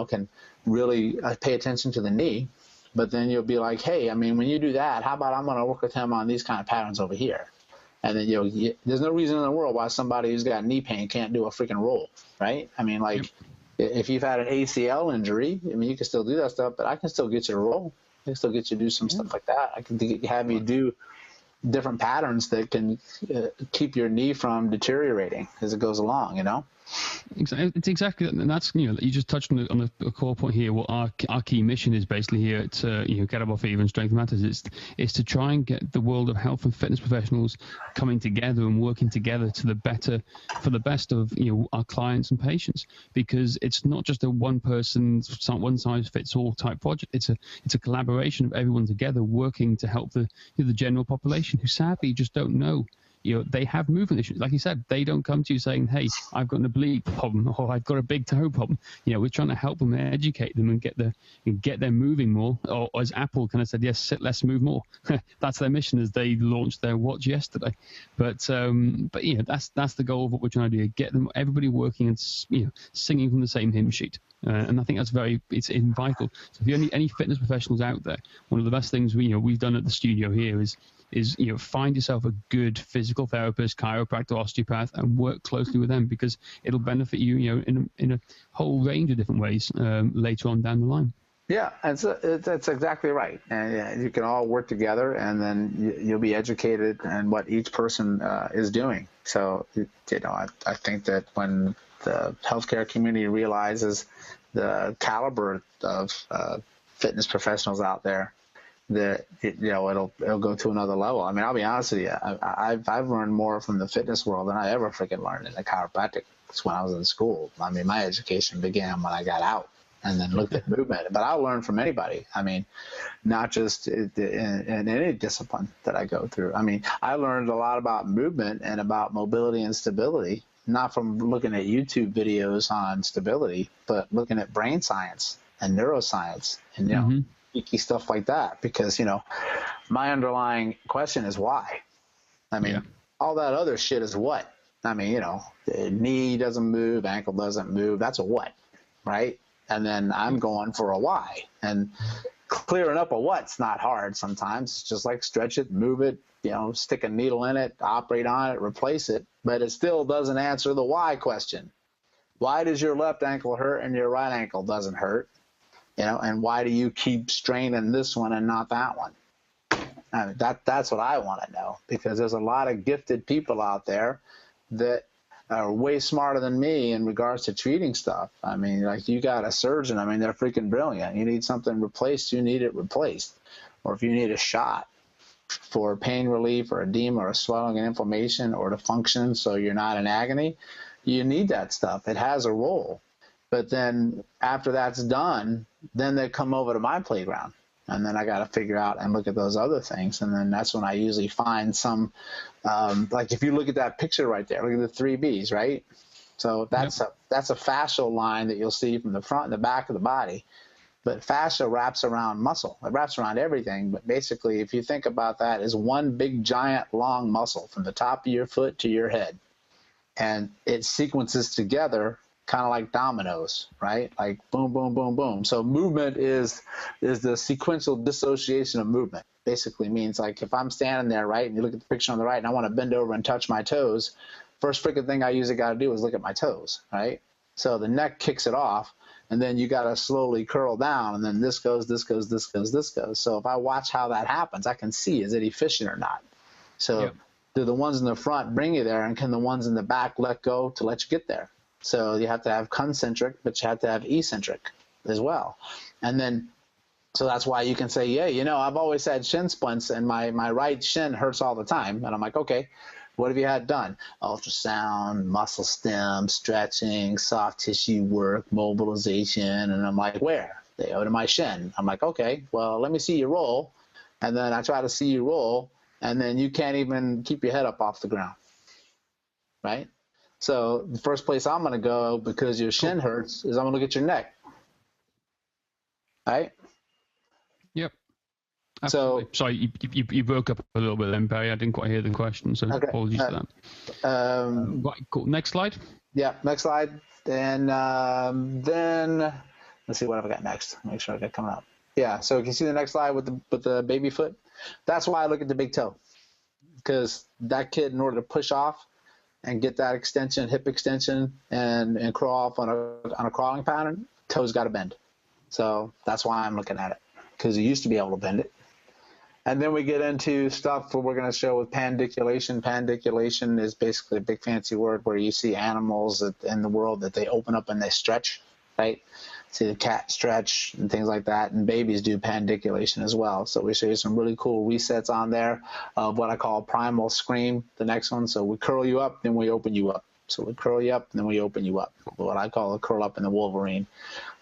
can really pay attention to the knee. But then you'll be like, hey, I mean, when you do that, how about I'm going to work with him on these kind of patterns over here? And then, there's no reason in the world why somebody who's got knee pain can't do a freaking roll, right? I mean, like, if you've had an ACL injury, I mean, you can still do that stuff, but I can still get you to roll. I can still get you to do some stuff like that. I can have you do different patterns that can keep your knee from deteriorating as it goes along, It's exactly that, and that's you just touched on the core point here. What our key mission is basically here at Kettlebell Fever and Strength Matters is to try and get the world of health and fitness professionals coming together and working together for the best of our clients and patients, because it's not just a one size fits all type project. It's a collaboration of everyone together working to help the general population who sadly just don't know. They have movement issues. Like you said, they don't come to you saying, hey, I've got an oblique problem or I've got a big toe problem. We're trying to help them, educate them and get them moving more. Or as Apple kind of said, yes, sit less, move more. That's their mission as they launched their watch yesterday. But that's the goal of what we're trying to do, get them, everybody working and, singing from the same hymn sheet. And I think that's it's vital. So if you any fitness professionals out there, one of the best things we've done at the studio here is find yourself a good physical therapist, chiropractor, osteopath, and work closely with them, because it'll benefit you, in a whole range of different ways later on down the line. Yeah, that's exactly right. And you can all work together, and then you'll be educated in what each person is doing. So, I think that when the healthcare community realizes the caliber of fitness professionals out there, that it'll go to another level. I mean, I'll be honest with you, I've learned more from the fitness world than I ever freaking learned in the chiropractic when I was in school. I mean, my education began when I got out and then looked at movement. But I'll learn from anybody. I mean, not just in any discipline that I go through. I mean, I learned a lot about movement and about mobility and stability, not from looking at YouTube videos on stability, but looking at brain science and neuroscience and, geeky stuff like that, because my underlying question is why. I mean, all that other shit is what. I mean, the knee doesn't move, ankle doesn't move. That's a what, right? And then I'm going for a why. And clearing up a what's not hard sometimes. It's just like stretch it, move it, stick a needle in it, operate on it, replace it. But it still doesn't answer the why question. Why does your left ankle hurt and your right ankle doesn't hurt? And why do you keep straining this one and not that one? I mean, that's what I want to know, because there's a lot of gifted people out there that are way smarter than me in regards to treating stuff. I mean, like, you got a surgeon, I mean, they're freaking brilliant. You need something replaced, you need it replaced. Or if you need a shot for pain relief or edema or swelling and inflammation or to function so you're not in agony, you need that stuff. It has a role. But then after that's done, then they come over to my playground. And then I got to figure out and look at those other things. And then that's when I usually find some, like if you look at that picture right there, look at the 3 Bs, right? So that's a fascial line that you'll see from the front and the back of the body. But fascia wraps around muscle. It wraps around everything. But basically, if you think about that, is one big, giant, long muscle from the top of your foot to your head. And it sequences together kind of like dominoes, right? Like boom, boom, boom, boom. So movement is the sequential dissociation of movement. Basically means, like, if I'm standing there, right, and you look at the picture on the right and I want to bend over and touch my toes, first freaking thing I usually got to do is look at my toes, right? So the neck kicks it off, and then you got to slowly curl down, and then this goes, this goes, this goes, this goes. So if I watch how that happens, I can see, is it efficient or not? So Do the ones in the front bring you there, and can the ones in the back let go to let you get there? So you have to have concentric, but you have to have eccentric as well. And then, so that's why you can say, yeah, you know, I've always had shin splints and my right shin hurts all the time. And I'm like, okay, what have you had done? Ultrasound, muscle stem, stretching, soft tissue work, mobilization. And I'm like, where? They go to my shin. I'm like, okay, well, let me see you roll. And then I try to see you roll, and then you can't even keep your head up off the ground, right? So the first place I'm going to go, because your shin hurts, is I'm going to look at your neck, right? Yep. Absolutely. So, sorry, you broke up a little bit then, Perry. I didn't quite hear the question, so okay. Apologies for that. Right, cool. Next slide. Yeah, next slide. And then let's see, what have I got next? Make sure I got coming up. Yeah, so you can see the next slide with the baby foot. That's why I look at the big toe, because that kid, in order to push off and get that extension, hip extension, and crawl off on a crawling pattern, toes got to bend. So that's why I'm looking at it, because he used to be able to bend it. And then we get into stuff where we're going to show with pandiculation. Pandiculation is basically a big fancy word where you see animals in the world that they open up and they stretch, right? See the cat stretch and things like that, and babies do pandiculation as well. So we show you some really cool resets on there of what I call primal scream, the next one. So we curl you up, then we open you up. So we curl you up, and then we open you up, what I call a curl up in the Wolverine,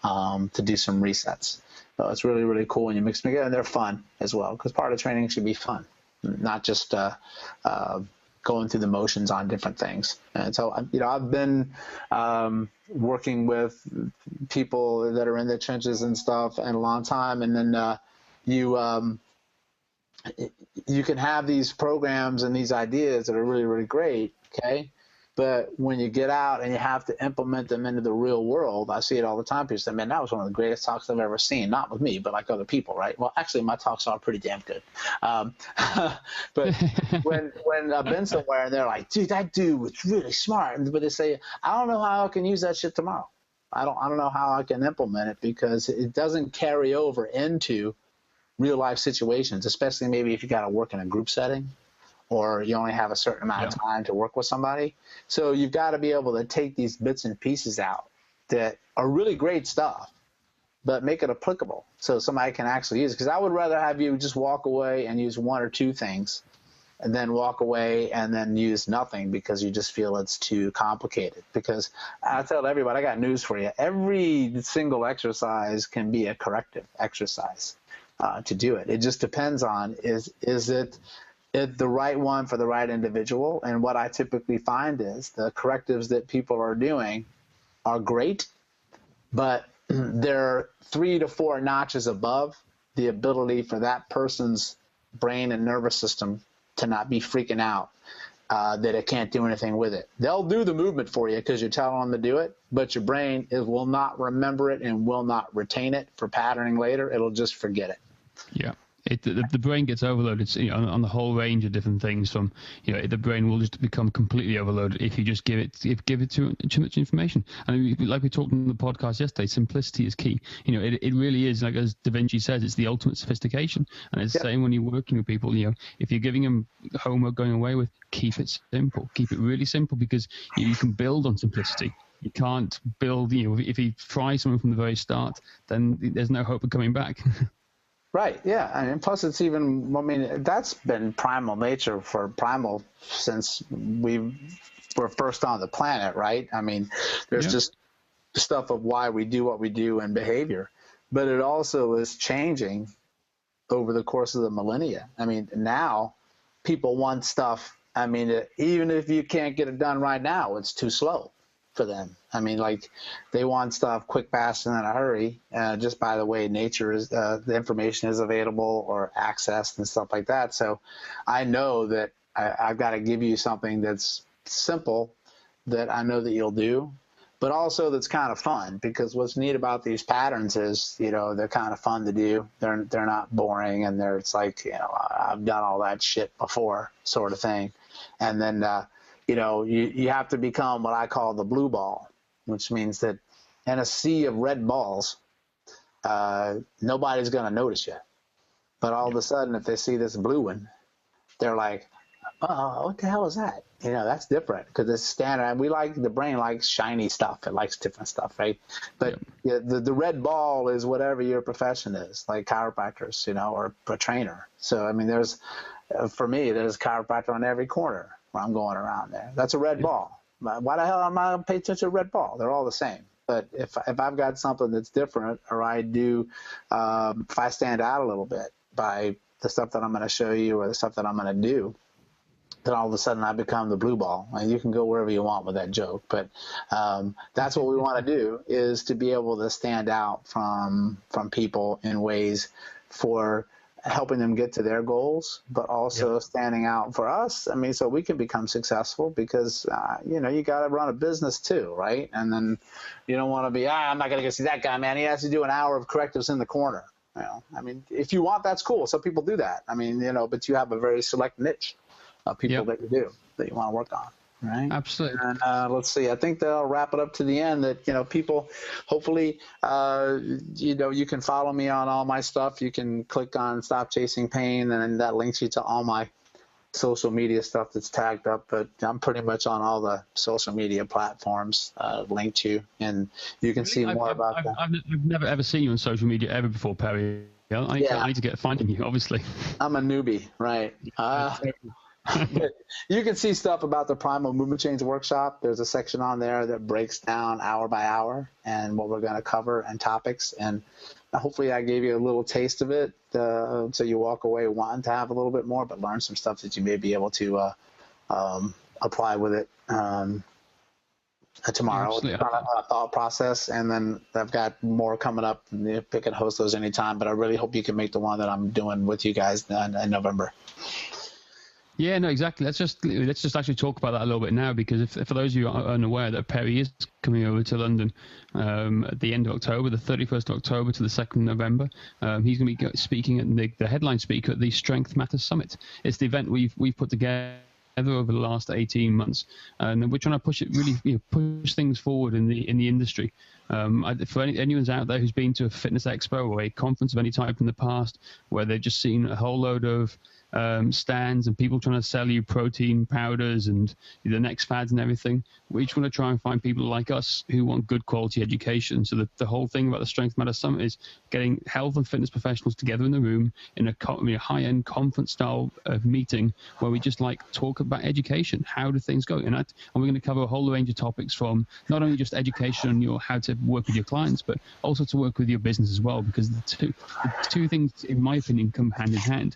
to do some resets. So it's really, really cool when you mix them together, and they're fun as well, because part of training should be fun, not just going through the motions on different things. And so, you know, I've been working with people that are in the trenches and stuff and a long time, and then you can have these programs and these ideas that are really, really great, okay? But when you get out and you have to implement them into the real world, I see it all the time. People say, man, that was one of the greatest talks I've ever seen. Not with me, but like other people, right? Well, actually, my talks are pretty damn good. But when I've been somewhere and they're like, dude, that dude was really smart. But they say, I don't know how I can use that shit tomorrow. I don't know how I can implement it, because it doesn't carry over into real life situations, especially maybe if you got to work in a group setting, or you only have a certain amount of time to work with somebody. So you've got to be able to take these bits and pieces out that are really great stuff, but make it applicable so somebody can actually use it. Because I would rather have you just walk away and use one or two things, and then walk away and then use nothing because you just feel it's too complicated. Because I tell everybody, I got news for you. Every single exercise can be a corrective exercise to do it. It just depends on, is it the right one for the right individual? And what I typically find is the correctives that people are doing are great, but they're 3 to 4 notches above the ability for that person's brain and nervous system to not be freaking out that it can't do anything with it. They'll do the movement for you because you're telling them to do it, but your brain will not remember it and will not retain it for patterning later. It'll just forget it. Yeah. The brain gets overloaded, you know, on the whole range of different things. From, you know, the brain will just become completely overloaded if you just give it too much information. And like we talked on the podcast yesterday, simplicity is key. You know, it really is, like as Da Vinci says, it's the ultimate sophistication. And it's the same when you're working with people. You know, if you're giving them homework going away with, keep it simple, keep it really simple, because you can build on simplicity. You can't build, you know, if you try something from the very start, then there's no hope of coming back. Right, yeah. I mean, plus it's even, I mean, that's been primal nature for Primal since we were first on the planet, right? I mean, there's just stuff of why we do what we do and behavior, but it also is changing over the course of the millennia. I mean, now people want stuff, I mean, even if you can't get it done right now, it's too slow for them. I mean, like, they want stuff quick, fast, and in a hurry. Just by the way, nature is, the information is available or accessed and stuff like that. So I know that I've got to give you something that's simple that I know that you'll do, but also that's kind of fun, because what's neat about these patterns is, you know, they're kind of fun to do. They're not boring, and it's like, you know, I've done all that shit before, sort of thing. And then, you know, you have to become what I call the blue ball, which means that in a sea of red balls, nobody's going to notice you. But all of a sudden, if they see this blue one, they're like, what the hell is that? That's different because it's standard. And the brain likes shiny stuff. It likes different stuff, right? But the red ball is whatever your profession is, like chiropractors, or a trainer. So, I mean, for me, there's chiropractor on every corner when I'm going around there. That's a red ball. Why the hell am I going to pay attention to a red ball? They're all the same. But if I've got something that's different, or if I stand out a little bit by the stuff that I'm going to show you or the stuff that I'm going to do, then all of a sudden I become the blue ball. And you can go wherever you want with that joke, but that's what we want to do, is to be able to stand out from people in ways for helping them get to their goals, but also standing out for us. I mean, so we can become successful because, you got to run a business too, right? And then you don't want to be, I'm not going to go see that guy, man. He has to do an hour of correctives in the corner. I mean, if you want, that's cool. Some people do that. I mean, but you have a very select niche of people that you want to work on, right? Absolutely. And let's see, I think that'll wrap it up to the end that, people, hopefully, you can follow me on all my stuff. You can click on Stop Chasing Pain, and that links you to all my social media stuff that's tagged up. But I'm pretty much on all the social media platforms linked to, and you can see more about that. I've never ever seen you on social media ever before, Perry. I need to get finding you, obviously. I'm a newbie, right? But you can see stuff about the Primal Movement Change Workshop. There's a section on there that breaks down hour by hour and what we're going to cover and topics. And hopefully I gave you a little taste of it, so you walk away wanting to have a little bit more, but learn some stuff that you may be able to apply with it tomorrow. A thought process. And then I've got more coming up. Pick and host those anytime, but I really hope you can make the one that I'm doing with you guys in November. Yeah, no, exactly. Let's just actually talk about that a little bit now, because if for those of you who are unaware, that Perry is coming over to London at the end of October, the 31st of October to the 2nd of November. He's going to be speaking at the headline speaker at the Strength Matters Summit. It's the event we've put together over the last 18 months, and we're trying to push it really, push things forward in the industry. For anyone's out there who's been to a fitness expo or a conference of any type in the past, where they've just seen a whole load of stands and people trying to sell you protein powders and the next fads and everything, we just want to try and find people like us who want good quality education. So the whole thing about the Strength Matters Summit is getting health and fitness professionals together in the room in a high-end conference style meeting where we just talk about education. How do things go? And we're going to cover a whole range of topics, from not only just education on how to work with your clients, but also to work with your business as well, because the two things, in my opinion, come hand in hand.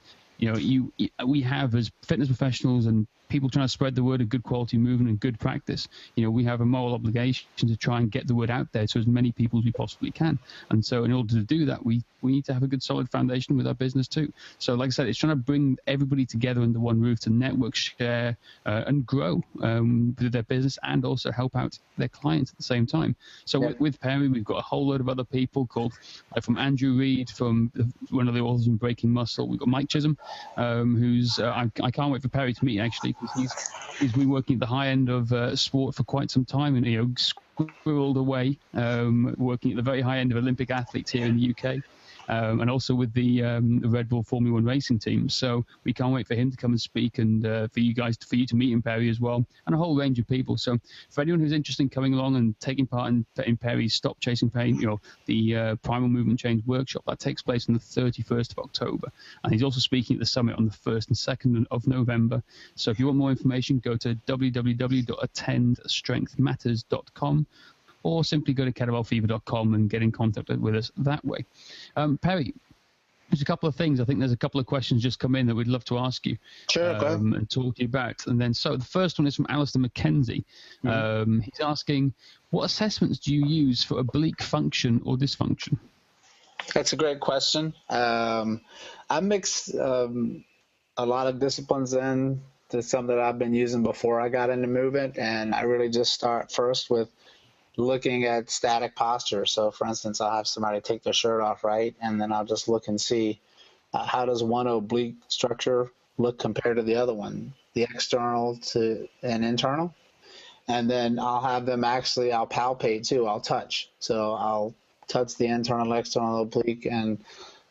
We have, as fitness professionals and people trying to spread the word of good quality movement and good practice, we have a moral obligation to try and get the word out there to as many people as we possibly can. And so in order to do that, we need to have a good solid foundation with our business too. So like I said, it's trying to bring everybody together under one roof to network, share, and grow with their business, and also help out their clients at the same time. So with Perry, we've got a whole load of other people from Andrew Reed, from one of the authors in Breaking Muscle. We've got Mike Chisholm, who's I can't wait for Perry to meet, actually, because he's been working at the high end of sport for quite some time, and squirreled away, working at the very high end of Olympic athletes here in the UK. And also with the Red Bull Formula One racing team. So we can't wait for him to come and speak, and for you to meet in Perry as well, and a whole range of people. So for anyone who's interested in coming along and taking part in Perry's Stop Chasing Pain, the Primal Movement Change Workshop, that takes place on the 31st of October. And he's also speaking at the summit on the 1st and 2nd of November. So if you want more information, go to www.attendstrengthmatters.com. or simply go to kettlebellfever.com and get in contact with us that way. Perry, there's a couple of things. I think there's a couple of questions just come in that we'd love to ask you. Sure, go ahead. And talk to you about. And then, so the first one is from Alistair McKenzie. Mm-hmm. He's asking, what assessments do you use for oblique function or dysfunction? That's a great question. I mix a lot of disciplines in to some that I've been using before I got into movement, and I really just start first with looking at static posture. So for instance, I'll have somebody take their shirt off, right? And then I'll just look and see how does one oblique structure look compared to the other one, the external to an internal. And then I'll have them I'll palpate too, I'll touch. So I'll touch the internal, external oblique and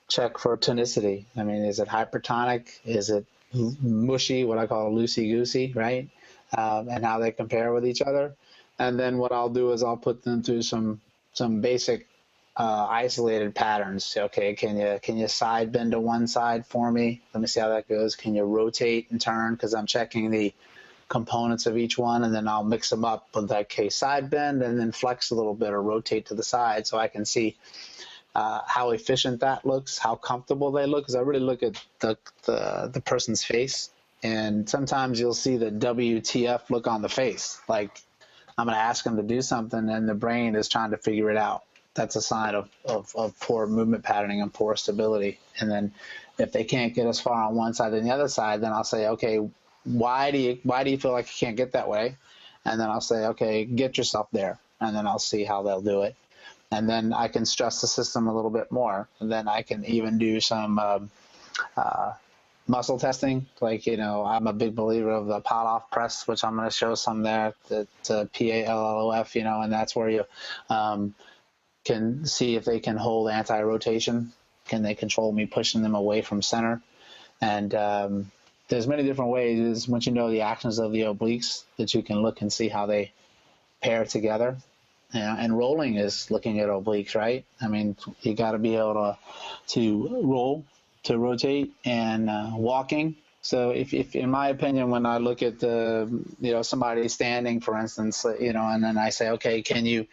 check for tonicity. I mean, is it hypertonic? Is it mushy, what I call loosey-goosey, right? And how they compare with each other. And then what I'll do is I'll put them through some basic isolated patterns. Okay, can you side bend to one side for me? Let me see how that goes. Can you rotate and turn? Because I'm checking the components of each one, and then I'll mix them up with that case side bend and then flex a little bit or rotate to the side so I can see how efficient that looks, how comfortable they look. Because I really look at the person's face, and sometimes you'll see the WTF look on the face. Like I'm going to ask them to do something, and the brain is trying to figure it out. That's a sign of poor movement patterning and poor stability. And then if they can't get as far on one side than the other side, then I'll say, okay, why do you feel like you can't get that way? And then I'll say, okay, get yourself there. And then I'll see how they'll do it. And then I can stress the system a little bit more. And then I can even do some muscle testing. Like, I'm a big believer of the pot-off press, which I'm going to show some there. That's PALLOF, and that's where you can see if they can hold anti-rotation. Can they control me pushing them away from center? And there's many different ways. Once you know the actions of the obliques, that you can look and see how they pair together. And rolling is looking at obliques, right? I mean, you got to be able to roll, to rotate, and walking. So if in my opinion, when I look at somebody standing, for instance, and then I say, okay, can you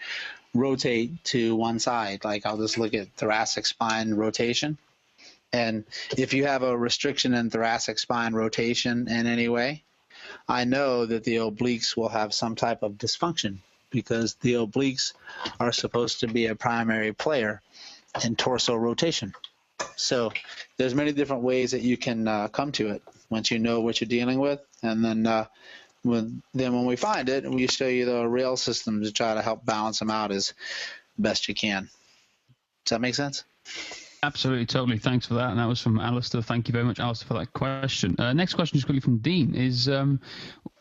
rotate to one side? Like I'll just look at thoracic spine rotation. And if you have a restriction in thoracic spine rotation in any way, I know that the obliques will have some type of dysfunction, because the obliques are supposed to be a primary player in torso rotation. So there's many different ways that you can come to it once you know what you're dealing with. And then when we find it, we show you the rail system to try to help balance them out as best you can. Does that make sense? Absolutely, totally. Thanks for that. And that was from Alistair. Thank you very much, Alistair, for that question. Next question is quickly from Dean. Is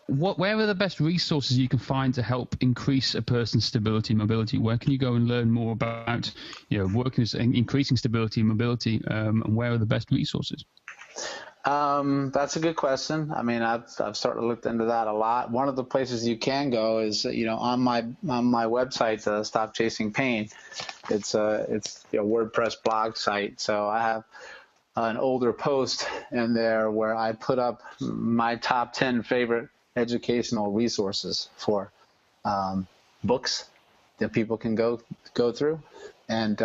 where are the best resources you can find to help increase a person's stability and mobility? Where can you go and learn more about working with increasing stability and mobility, and where are the best resources? That's a good question. I mean, I've started to look into that a lot. One of the places you can go is, on my website, Stop Chasing Pain. It's a WordPress blog site. So I have an older post in there where I put up my top 10 favorite educational resources for books that people can go through. And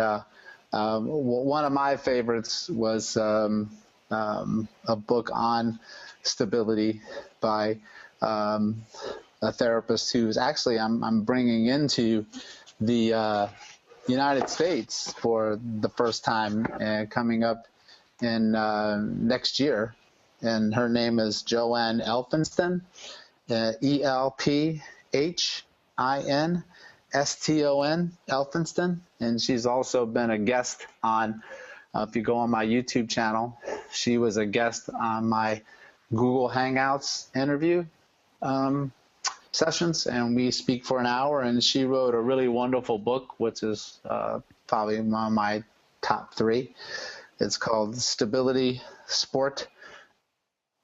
one of my favorites was a book on stability by a therapist who's actually I'm bringing into the United States for the first time coming up in next year. And her name is Joanne Elphinston, Elphinston, Elphinston. And she's also been a guest on, if you go on my YouTube channel, she was a guest on my Google Hangouts interview sessions, and we speak for an hour, and she wrote a really wonderful book, which is probably one of my top 3. It's called Stability, Sport,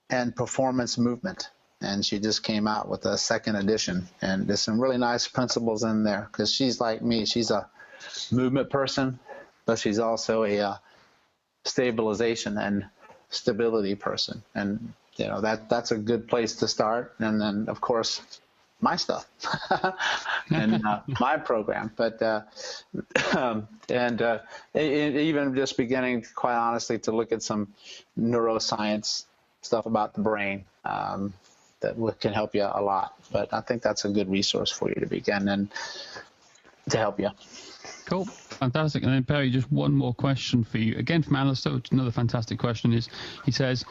and Performance Movement, and she just came out with a 2nd edition, and there's some really nice principles in there, because she's like me. She's a movement person, but she's also a stabilization and stability person, and that's a good place to start. And then of course my stuff and my program, but even just beginning, quite honestly, to look at some neuroscience stuff about the brain that can help you a lot. But I think that's a good resource for you to begin and to help you. Cool. Fantastic. And then, Perry, just one more question for you. Again, from Alistair, which another fantastic question is, he says,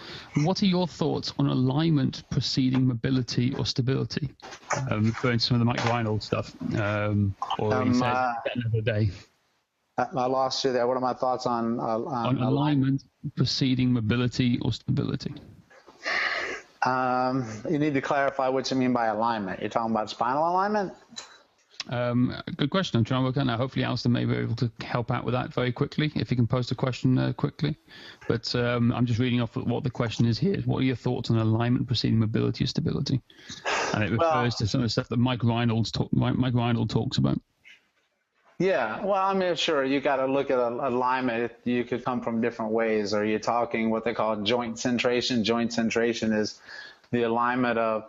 what are your thoughts on alignment preceding mobility or stability? Referring to some of the Mike Reinhold stuff. Or he says, another day. I lost you there. What are my thoughts on alignment preceding mobility or stability? You need to clarify what you mean by alignment. You're talking about spinal alignment? Good question. I'm trying to work out now. Hopefully, Alistair may be able to help out with that very quickly if he can post a question quickly. But I'm just reading off what the question is here. What are your thoughts on alignment preceding mobility or stability? And it refers to some of the stuff that Mike Reynolds talks about. Yeah, well, I mean, sure, you got to look at alignment. You could come from different ways. Are you talking what they call joint centration? Joint centration is the alignment of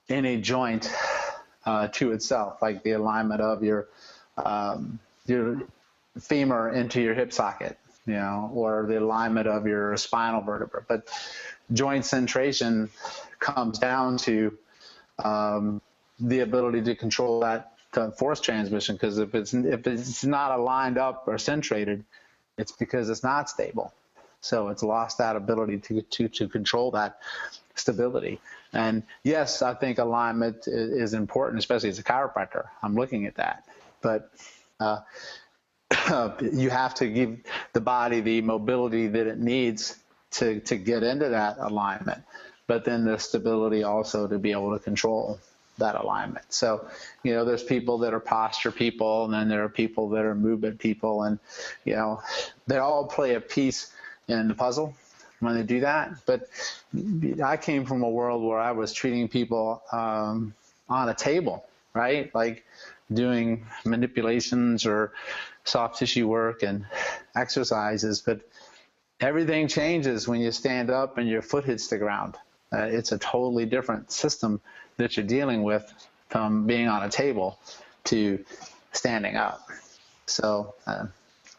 any joint to itself, like the alignment of your femur into your hip socket, or the alignment of your spinal vertebra. But joint centration comes down to the ability to control that force transmission, because if it's not aligned up or centrated, it's because it's not stable. So it's lost that ability to control that stability. And yes, I think alignment is important, especially as a chiropractor. I'm looking at that. But you have to give the body the mobility that it needs to get into that alignment, but then the stability also to be able to control that alignment. So, there's people that are posture people, and then there are people that are movement people, and, they all play a piece in the puzzle when they do that. But I came from a world where I was treating people on a table, right? Like doing manipulations or soft tissue work and exercises. But everything changes when you stand up and your foot hits the ground. It's a totally different system that you're dealing with from being on a table to standing up. So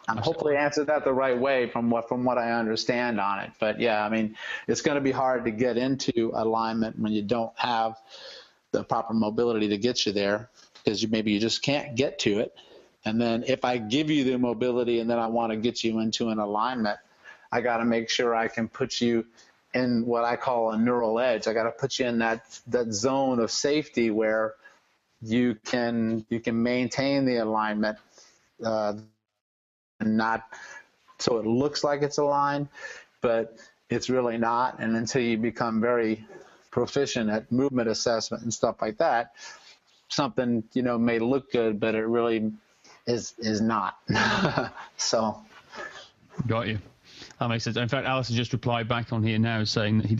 I'm hopefully answered that the right way from what I understand on it. But yeah, I mean, it's going to be hard to get into alignment when you don't have the proper mobility to get you there, because maybe you just can't get to it. And then if I give you the mobility and then I want to get you into an alignment, I got to make sure I can put you in what I call a neural edge. I got to put you in that zone of safety where you can maintain the alignment, and not so it looks like it's aligned, but it's really not. And until you become very proficient at movement assessment and stuff like that, something may look good, but it really is not. So. Got you. That makes sense. In fact, Alice has just replied back on here now saying that he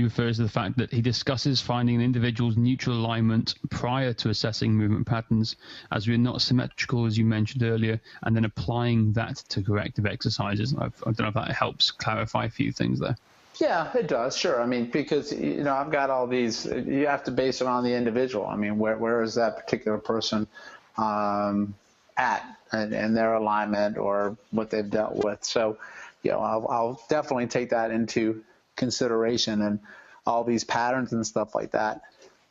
refers to the fact that he discusses finding an individual's neutral alignment prior to assessing movement patterns, as we're not symmetrical, as you mentioned earlier, and then applying that to corrective exercises. I don't know if that helps clarify a few things there. Yeah, it does. Sure. I mean, because, I've got all these, you have to base it on the individual. I mean, where is that particular person at? And their alignment or what they've dealt with. So, I'll definitely take that into consideration, and all these patterns and stuff like that.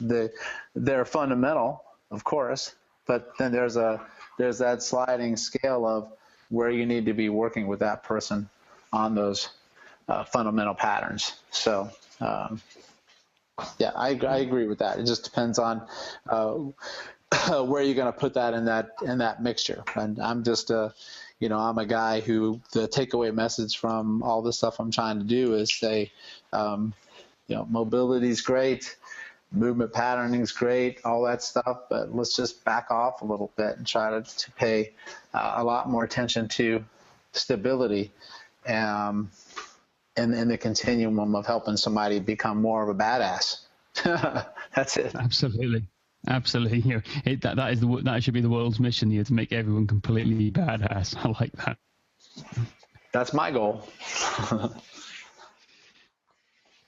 They're fundamental, of course, but then there's that sliding scale of where you need to be working with that person on those fundamental patterns. So, yeah, I agree with that. It just depends on where you're going to put that in that mixture. And I'm just I'm a guy who the takeaway message from all the stuff I'm trying to do is say, mobility is great, movement patterning is great, all that stuff, but let's just back off a little bit and try to pay a lot more attention to stability in the continuum of helping somebody become more of a badass. That's it. Absolutely. That should be the world's mission here, to make everyone completely badass. I like that. That's my goal.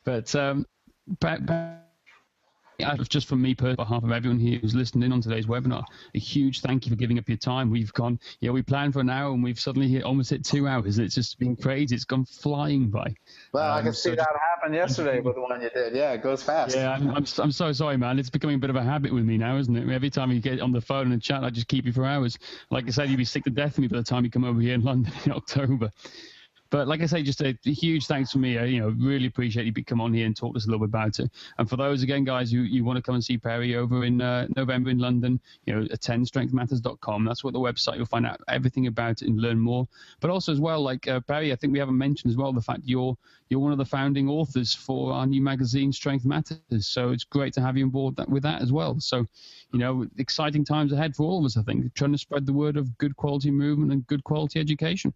But just from me, on behalf of everyone here who's listening in on today's webinar, a huge thank you for giving up your time. We planned for an hour and we've suddenly almost hit 2 hours. It's just been crazy. It's gone flying by. Well, I can see that happen yesterday with the one you did. Yeah, it goes fast. Yeah, I'm so sorry, man. It's becoming a bit of a habit with me now, isn't it? Every time you get on the phone and chat, I just keep you for hours. Like I said, you'd be sick to death of me by the time you come over here in London in October. But like I say, just a huge thanks from me. Really appreciate you come on here and talk to us a little bit about it. And for those, again, guys, you want to come and see Perry over in November in London, attend strengthmatters.com. That's what the website. You'll find out everything about it and learn more. But also as well, like Perry, I think we haven't mentioned as well the fact you're one of the founding authors for our new magazine, Strength Matters. So it's great to have you on board with that as well. So, exciting times ahead for all of us, I think, trying to spread the word of good quality movement and good quality education.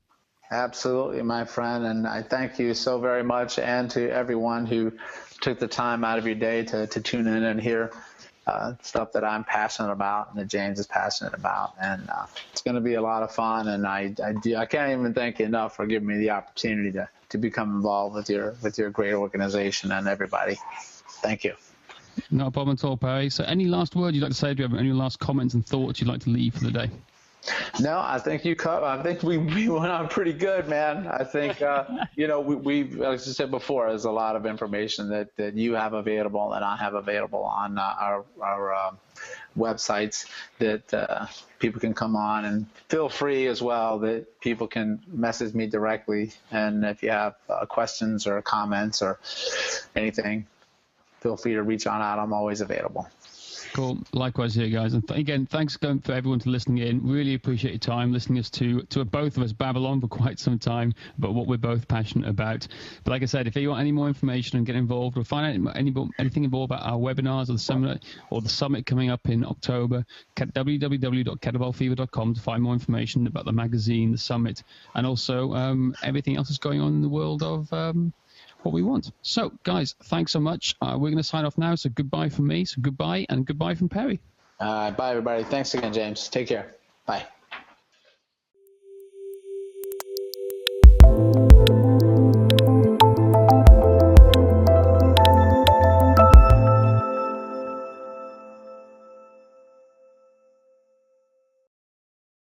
Absolutely, my friend. And I thank you so very much, and to everyone who took the time out of your day to tune in and hear stuff that I'm passionate about and that James is passionate about. And it's going to be a lot of fun. And I can't even thank you enough for giving me the opportunity to become involved with your great organization and everybody. Thank you. No problem at all, Perry. So any last words you'd like to say? Do you have any last comments and thoughts you'd like to leave for the day? No, I think we went on pretty good, man. I think, we, as I said before, there's a lot of information that you have available and I have available on our websites that people can come on, and feel free as well that people can message me directly. And if you have questions or comments or anything, feel free to reach on out. I'm always available. Cool. Likewise here, guys. And again, thanks for everyone for listening in. Really appreciate your time listening to both of us babble on for quite some time about what we're both passionate about. But like I said, if you want any more information and get involved or find out anything more about our webinars or the summit coming up in October, www.kettlebellfever.com to find more information about the magazine, the summit, and also everything else that's going on in the world of what we want. So, guys, thanks so much. We're going to sign off now. So goodbye from me. So goodbye, and goodbye from Perry. Bye, everybody. Thanks again, James. Take care. Bye.